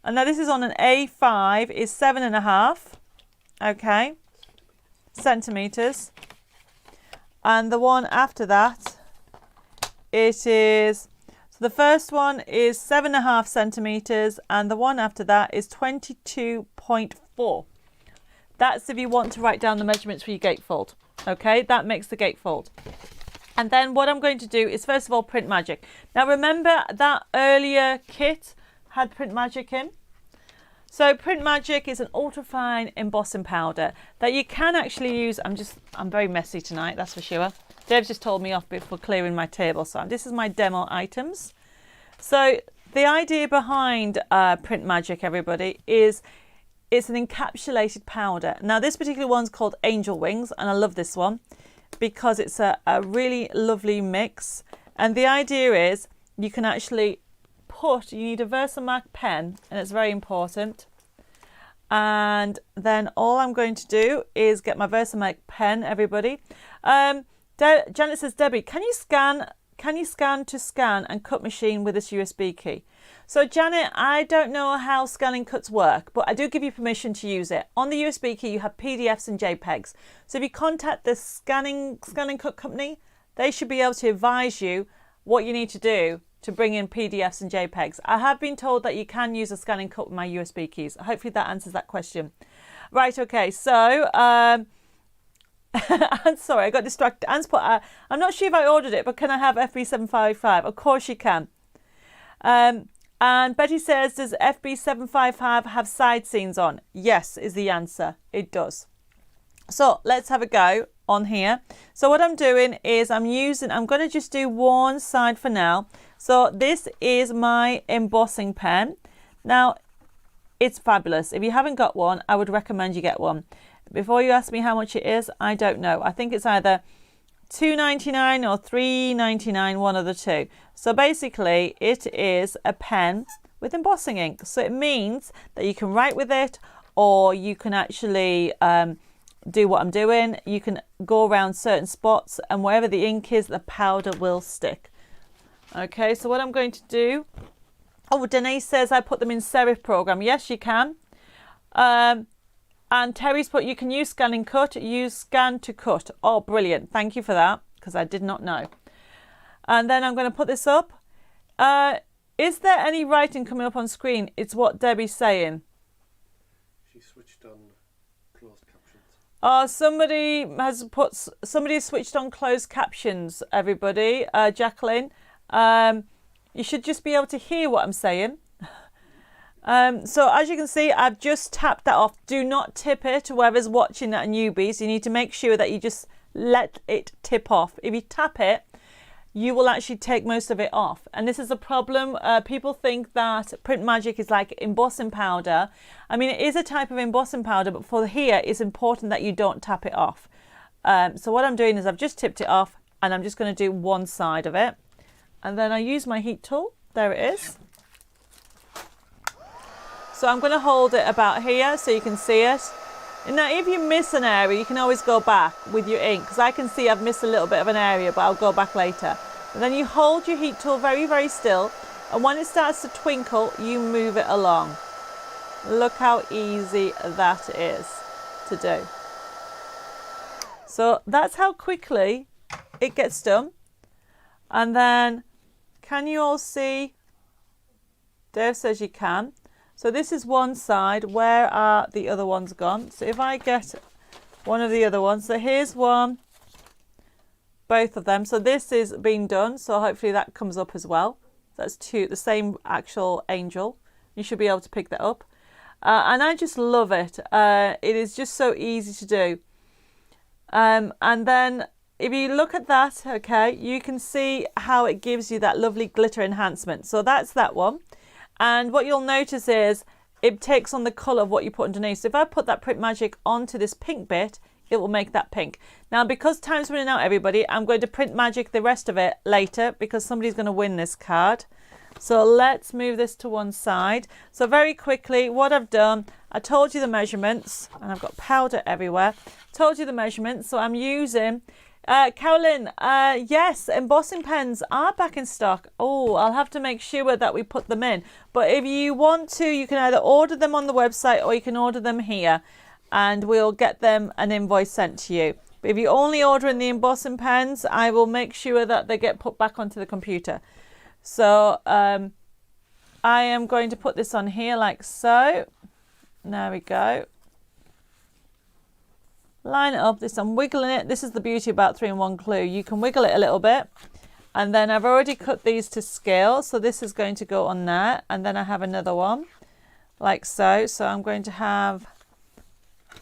and now this is on an A5, is 7.5, okay, centimeters. And the one after that, it is, so the first one is 7.5 centimeters, and the one after that is 22.4. That's if you want to write down the measurements for your gatefold. Okay, that makes the gatefold. And then what I'm going to do is first of all print magic. Now remember that earlier kit had print magic in. So print magic is an ultrafine embossing powder that you can actually use. I'm very messy tonight, that's for sure. Dave's just told me off before clearing my table. So this is my demo items. So the idea behind print magic, everybody, is it's an encapsulated powder. Now this particular one's called Angel Wings, and I love this one because it's a really lovely mix. And the idea is you can actually you need a Versamark pen, and it's very important. And then all I'm going to do is get my Versamark pen, everybody. Janet says, Debbie, can you scan to scan and cut machine with this USB key? So Janet, I don't know how scanning cuts work, but I do give you permission to use it. On the USB key, you have PDFs and JPEGs. So if you contact the scanning cut company, they should be able to advise you what you need to do to bring in PDFs and JPEGs. I have been told that you can use a scanning cut with my USB keys. Hopefully that answers that question. Right, okay, so I'm sorry, I got distracted. Anne's put, I'm not sure if I ordered it, but can I have FB755? Of course you can. And Betty says, does FB755 have side seams on? Yes, is the answer. It does. So let's have a go on here. So what I'm doing is I'm going to just do one side for now. So this is my embossing pen. Now, it's fabulous. If you haven't got one, I would recommend you get one. Before you ask me how much it is, I don't know. I think it's either $2.99 or $3.99, one of the two. So basically, it is a pen with embossing ink. So it means that you can write with it, or you can actually do what I'm doing. You can go around certain spots, and wherever the ink is, the powder will stick. Okay, so what I'm going to do, oh, Denise says I put them in serif program. Yes, you can. And Terry's put, you can use scan and cut, use scan to cut. Oh, brilliant. Thank you for that, because I did not know. And then I'm going to put this up. Is there any writing coming up on screen? It's what Debbie's saying.
She switched on closed captions.
Oh, somebody has switched on closed captions, everybody. Jacqueline, you should just be able to hear what I'm saying. So as you can see, I've just tapped that off. Do not tip it, whoever's watching that, newbies. You need to make sure that you just let it tip off. If you tap it, you will actually take most of it off. And this is a problem. People think that Print Magic is like embossing powder. I mean, it is a type of embossing powder, but for here, it's important that you don't tap it off. So what I'm doing is I've just tipped it off, and I'm just going to do one side of it. And then I use my heat tool. There it is. So I'm going to hold it about here so you can see it. Now, if you miss an area, you can always go back with your ink, because I can see I've missed a little bit of an area, but I'll go back later. And then you hold your heat tool very, very still, and when it starts to twinkle, you move it along. Look how easy that is to do. So that's how quickly it gets done. And then, can you all see? Dave says you can. So this is one side. Where are the other ones gone? So if I get one of the other ones, so here's one, both of them. So this is being done. So hopefully that comes up as well. That's two, the same actual angel. You should be able to pick that up. And I just love it. It is just so easy to do. And then if you look at that, okay, you can see how it gives you that lovely glitter enhancement. So that's that one. And what you'll notice is it takes on the colour of what you put underneath. So if I put that Print Magic onto this pink bit, it will make that pink. Now, because time's running out, everybody, I'm going to Print Magic the rest of it later, because somebody's going to win this card. So let's move this to one side. So very quickly, what I've done, I told you the measurements, and I've got powder everywhere. Told you the measurements, so I'm using... Carolyn, yes, embossing pens are back in stock. Oh, I'll have to make sure that we put them in. But if you want to, you can either order them on the website or you can order them here, and we'll get them an invoice sent to you. But if you only order in the embossing pens, I will make sure that they get put back onto the computer. So I am going to put this on here like so. There we go. Line it up. This I'm wiggling it. This is the beauty about 3-in-1 glue. You can wiggle it a little bit. And then I've already cut these to scale. So this is going to go on there. And then I have another one like so. So I'm going to have,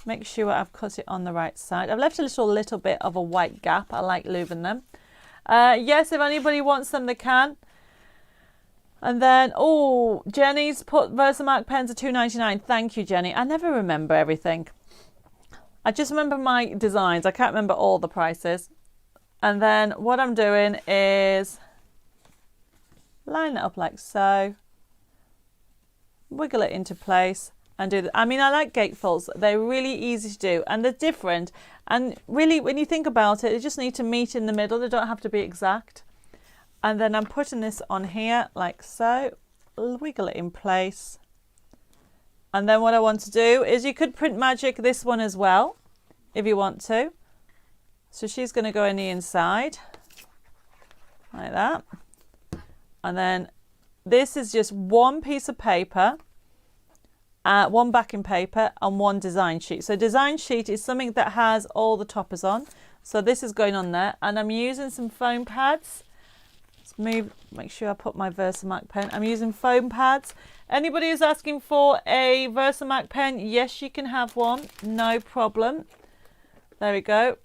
make sure I've cut it on the right side. I've left a little bit of a white gap. I like leaving them. Yes, if anybody wants them, they can. And then, oh, Jenny's put Versamark pens are $2.99. Thank you, Jenny. I never remember everything. I just remember my designs. I can't remember all the prices. And then what I'm doing is line it up like so. Wiggle it into place and do that. I mean, I like gatefolds. They're really easy to do and they're different. And really, when you think about it, they just need to meet in the middle. They don't have to be exact. And then I'm putting this on here like so. Wiggle it in place. And then what I want to do is you could Print Magic this one as well, if you want to. So she's going to go in the inside, like that. And then this is just one piece of paper, one backing paper and one design sheet. So design sheet is something that has all the toppers on. So this is going on there. And I'm using some foam pads. Let's make sure I put my Versamark pen. I'm using foam pads. Anybody who's asking for a Versamark pen, yes, you can have one, no problem. There we go.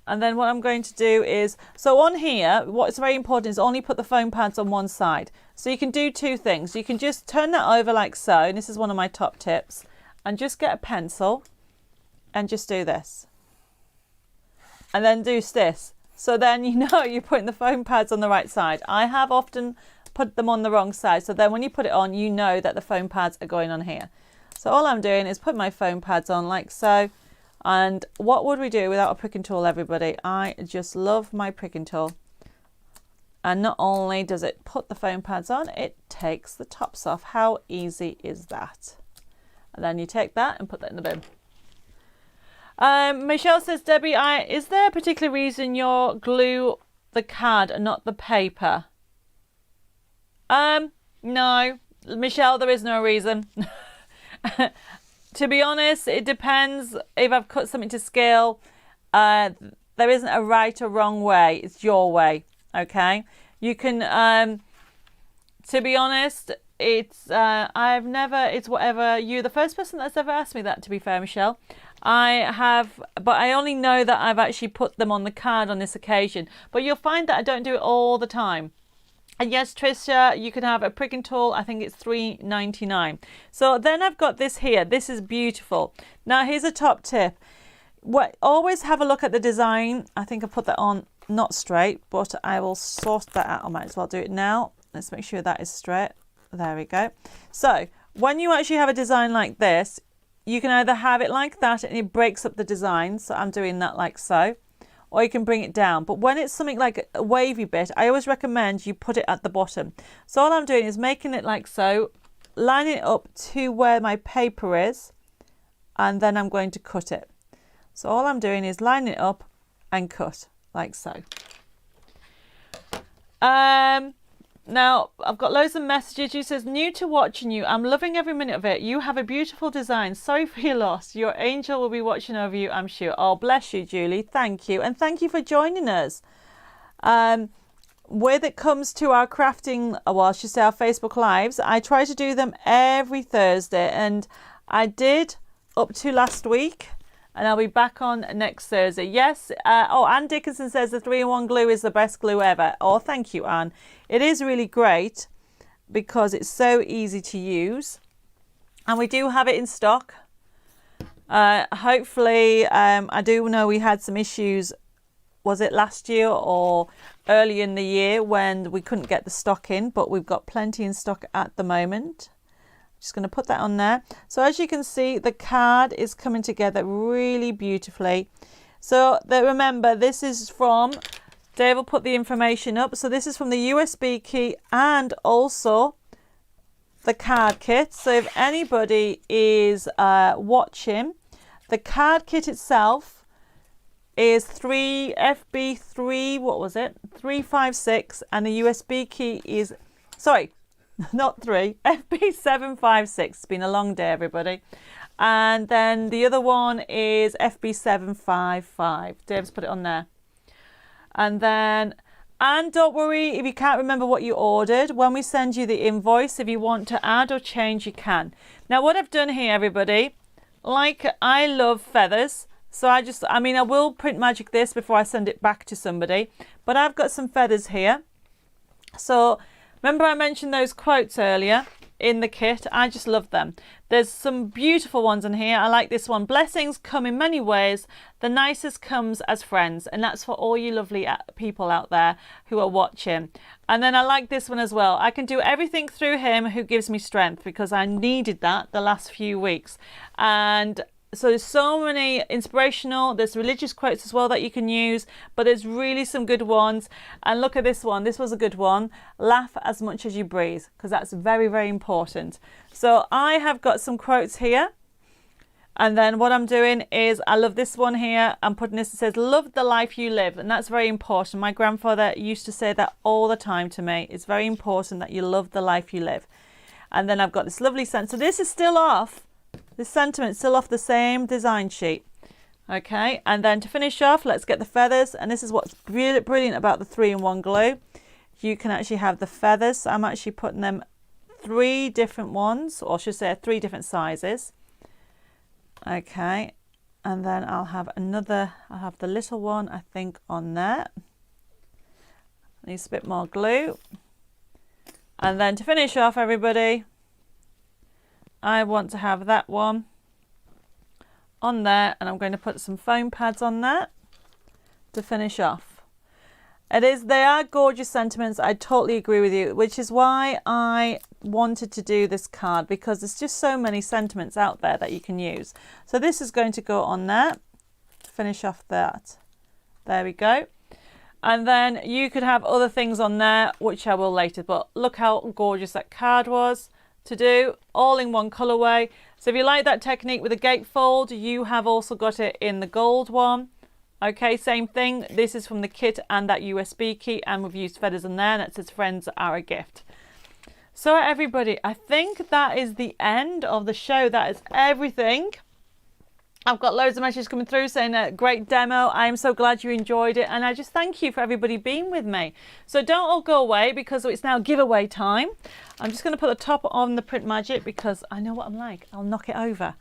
And then what I'm going to do is, so on here, what's very important is only put the foam pads on one side. So you can do two things. You can just turn that over like so, and this is one of my top tips, and just get a pencil and just do this. And then do this. So then you know you're putting the foam pads on the right side. I have often put them on the wrong side, so then when you put it on, you know that the foam pads are going on here. So all I'm doing is put my foam pads on like so. And what would we do without a pricking tool, everybody? I just love my pricking tool. And not only does it put the foam pads on, it takes the tops off. How easy is that? And then you take that and put that in the bin. Michelle says, Debbie, is there a particular reason you glue the card and not the paper? No, Michelle, there is no reason. To be honest, it depends. If I've cut something to scale, there isn't a right or wrong way. It's your way. Okay, you can. To be honest, it's it's whatever you're the first person that's ever asked me that. To be fair, Michelle, I have, but I only know that I've actually put them on the card on this occasion. But you'll find that I don't do it all the time. And yes, Tricia, you can have a pricking tool. I think it's $3.99. So then I've got this here. This is beautiful. Now here's a top tip. Always have a look at the design. I think I put that on not straight, but I will sort that out. I might as well do it now. Let's make sure that is straight. There we go. So when you actually have a design like this, you can either have it like that and it breaks up the design. So I'm doing that like so. Or you can bring it down. But when it's something like a wavy bit, I always recommend you put it at the bottom. So all I'm doing is making it like so, lining it up to where my paper is, and then I'm going to cut it. So all I'm doing is lining it up and cut like so. Now, I've got loads of messages. You says, new to watching you. I'm loving every minute of it. You have a beautiful design. Sorry for your loss. Your angel will be watching over you, I'm sure. Oh, bless you, Julie. Thank you. And thank you for joining us. When it comes to our crafting, well, I should say our Facebook Lives, I try to do them every Thursday. And I did up to last week. And I'll be back on next Thursday. Yes. Anne Dickinson says the 3-in-1 glue is the best glue ever. Oh, thank you, Anne. It is really great because it's so easy to use. And we do have it in stock. Hopefully, I do know we had some issues. Was it last year or early in the year when we couldn't get the stock in? But we've got plenty in stock at the moment. Just going to put that on there. So as you can see, the card is coming together really beautifully. So remember, this is from, Dave will put the information up. So this is from the USB key and also the card kit. So if anybody is watching, the card kit itself is FB3, what was it? 356, and the USB key is, sorry, not 3, FB756. It's been a long day, everybody. And then the other one is FB755. Dave's put it on there. And then, and don't worry if you can't remember what you ordered. When we send you the invoice, if you want to add or change, you can. Now, what I've done here, everybody, like I love feathers. So I will print magic this before I send it back to somebody. But I've got some feathers here. So remember I mentioned those quotes earlier in the kit? I just love them. There's some beautiful ones in here. I like this one. Blessings come in many ways. The nicest comes as friends. And that's for all you lovely people out there who are watching. And then I like this one as well. I can do everything through him who gives me strength, because I needed that the last few weeks. And so there's so many inspirational, there's religious quotes as well that you can use, but there's really some good ones. And look at this one. This was a good one. Laugh as much as you breathe, because that's very, very important. So I have got some quotes here. And then what I'm doing is, I love this one here. I'm putting this, it says, love the life you live. And that's very important. My grandfather used to say that all the time to me. It's very important that you love the life you live. And then I've got this lovely scent. So this is still off. This sentiment is still off the same design sheet. Okay, and then to finish off, let's get the feathers. And this is what's brilliant about the 3-in-1 glue. You can actually have the feathers. So I'm actually putting them 3 different ones, or I should say 3 different sizes. Okay, and then I'll have the little one, I think, on there. Needs a bit more glue. And then to finish off, everybody, I want to have that one on there, and I'm going to put some foam pads on there to finish off. They are gorgeous sentiments. I totally agree with you, which is why I wanted to do this card, because there's just so many sentiments out there that you can use. So this is going to go on there. finish off that. There we go. And then you could have other things on there, which I will later. But look how gorgeous that card was to do, all in one colorway. So if you like that technique with a gatefold, you have also got it in the gold one. Okay, same thing. This is from the kit and that USB key, and we've used feathers in there, and it says friends are a gift. So everybody, I think that is the end of the show. That is everything. I've got loads of messages coming through saying a great demo. I am so glad you enjoyed it, and I just thank you for everybody being with me. So don't all go away because it's now giveaway time. I'm just going to put the top on the Print Magic because I know what I'm like. I'll knock it over.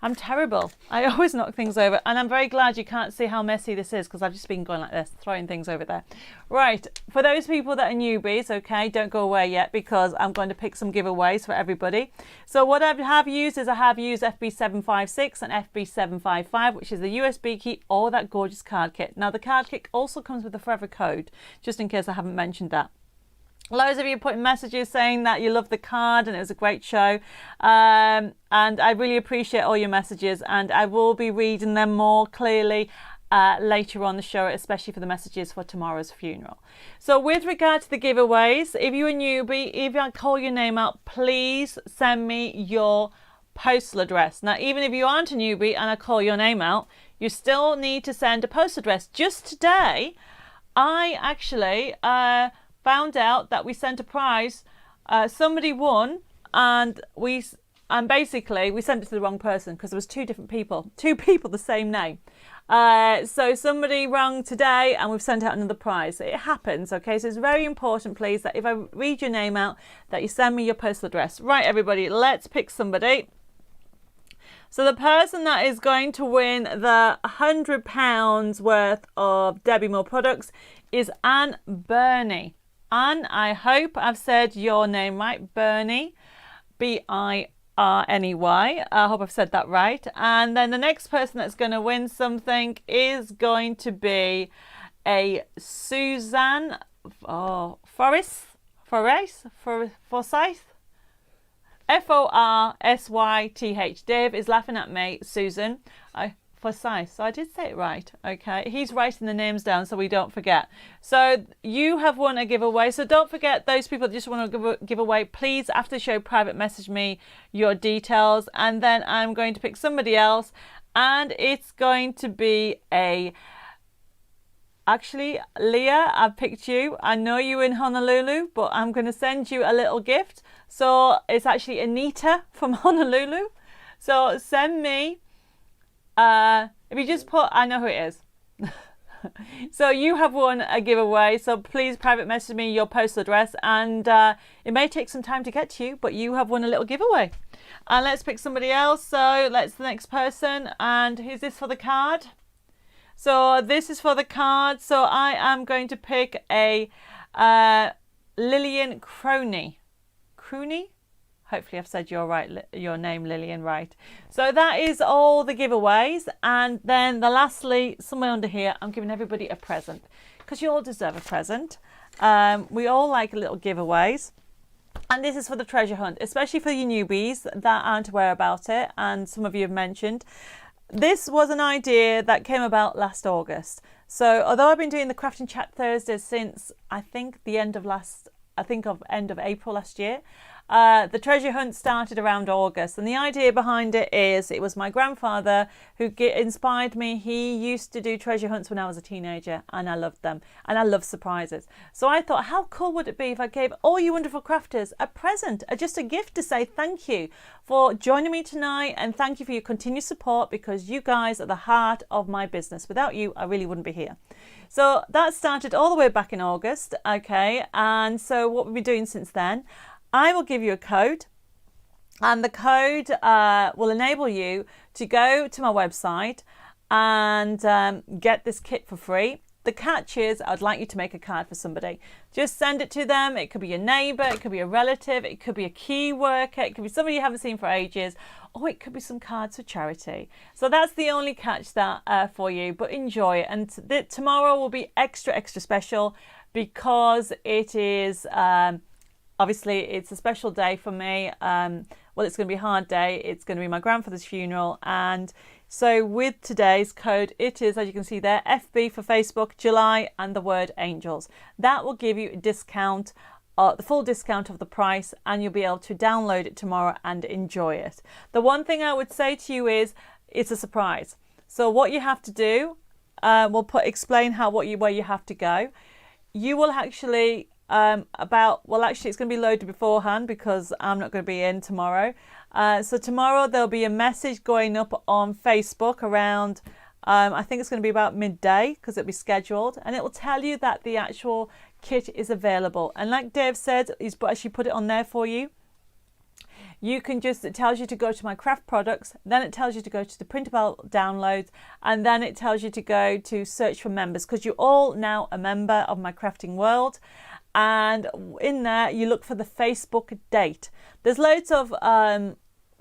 I'm terrible. I always knock things over, and I'm very glad you can't see how messy this is because I've just been going like this, throwing things over there. Right, for those people that are newbies, okay, don't go away yet because I'm going to pick some giveaways for everybody. So what I have used is I have used FB756 and FB755, which is the USB key or that gorgeous card kit. Now the card kit also comes with a forever code, just in case I haven't mentioned that. Loads of you putting messages saying that you love the card and it was a great show, and I really appreciate all your messages, and I will be reading them more clearly later on the show, especially for the messages for tomorrow's funeral. So with regard to the giveaways, if you're a newbie, if I call your name out, please send me your postal address. Now even if you aren't a newbie and I call your name out, you still need to send a postal address. Just today I actually found out that we sent a prize, somebody won, and basically we sent it to the wrong person because there was two people the same name. So somebody rang today and we've sent out another prize. It happens, okay? So it's very important, please, that if I read your name out, that you send me your postal address. Right, everybody, let's pick somebody. So the person that is going to win the £100 worth of Debbi Moore products is Anne Burney. Anne, I hope I've said your name right, Burney, Birney. I hope I've said that right. And then the next person that's going to win something is going to be a Suzanne Forsyth, Forsyth. Dave is laughing at me, Susan. Forsyth. So I did say it right. Okay, he's writing the names down so we don't forget. So you have won a giveaway. So don't forget, those people that just want to give away, please after the show private message me your details, and then I'm going to pick somebody else, and it's going to be actually, Leah, I've picked you. I know you're in Honolulu, but I'm going to send you a little gift. So it's actually Anita from Honolulu. So send me, if you just put, I know who it is. So you have won a giveaway. So please private message me your postal address, and it may take some time to get to you, but you have won a little giveaway. And let's pick somebody else. So let's the next person. And who's this for the card? So this is for the card. So I am going to pick a Lillian Crony. Hopefully I've said your name, Lillian, right. So that is all the giveaways. And then lastly, somewhere under here, I'm giving everybody a present because you all deserve a present. We all like little giveaways. And this is for the treasure hunt, especially for you newbies that aren't aware about it. And some of you have mentioned. This was an idea that came about last August. So although I've been doing the Crafting Chat Thursdays since I think end of April last year, the treasure hunt started around August, and the idea behind it was my grandfather who inspired me. He used to do treasure hunts when I was a teenager, and I loved them, and I love surprises. So I thought, how cool would it be if I gave all you wonderful crafters a present, just a gift to say thank you for joining me tonight, and thank you for your continued support, because you guys are the heart of my business. Without you, I really wouldn't be here. So that started all the way back in August, okay, and so what we've been doing since then, I will give you a code, and the code will enable you to go to my website and get this kit for free. The catch is I'd like you to make a card for somebody. Just send it to them. It could be your neighbour, it could be a relative, it could be a key worker, it could be somebody you haven't seen for ages, or it could be some cards for charity. So that's the only catch that for you, but enjoy it. And tomorrow will be extra special because it is... obviously, it's a special day for me. Well, it's going to be a hard day. It's going to be my grandfather's funeral, and So with today's code, it is, as you can see there, FB for Facebook, July, and the word angels. That will give you a discount, the full discount of the price, and you'll be able to download it tomorrow and enjoy it. The one thing I would say to you is it's a surprise. So what you have to do, explain where you have to go. You will actually actually it's going to be loaded beforehand because I'm not going to be in tomorrow. So tomorrow there'll be a message going up on Facebook around I think it's going to be about midday because it'll be scheduled, and it will tell you that the actual kit is available. And like Dave said, he's actually put it on there for you. It tells you to go to my craft products, then it tells you to go to the printable downloads, and then it tells you to go to search for members, because you're all now a member of my crafting world. And in there you look for the Facebook date. There's loads of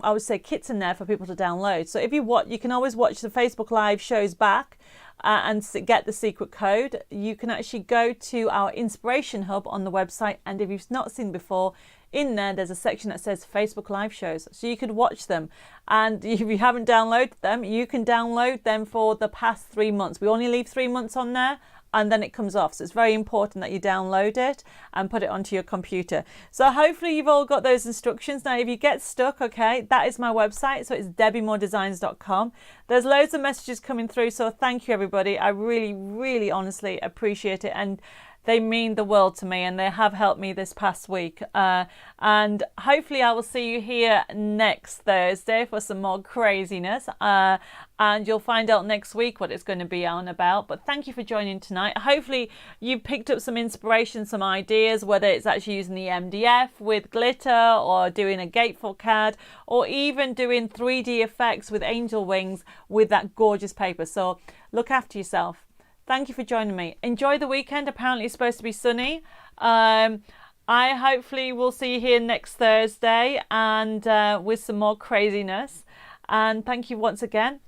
I would say kits in there for people to download. So if you can always watch the Facebook live shows back and get the secret code. You can actually go to our inspiration hub on the website, and if you've not seen before, in there's a section that says Facebook live shows, so you could watch them. And if you haven't downloaded them, you can download them for the past 3 months. We only leave 3 months on there, and then it comes off. So it's very important that you download it and put it onto your computer. So hopefully you've all got those instructions. Now, if you get stuck, okay, that is my website. So it's debbimoredesigns.com. There's loads of messages coming through. So thank you, everybody. I really, really honestly appreciate it. And they mean the world to me, and they have helped me this past week. And hopefully I will see you here next Thursday for some more craziness. And you'll find out next week what it's going to be on about. But thank you for joining tonight. Hopefully you picked up some inspiration, some ideas, whether it's actually using the MDF with glitter, or doing a gatefold card, or even doing 3D effects with angel wings with that gorgeous paper. So look after yourself. Thank you for joining me. Enjoy the weekend. Apparently it's supposed to be sunny. I hopefully will see you here next Thursday and with some more craziness. And thank you once again.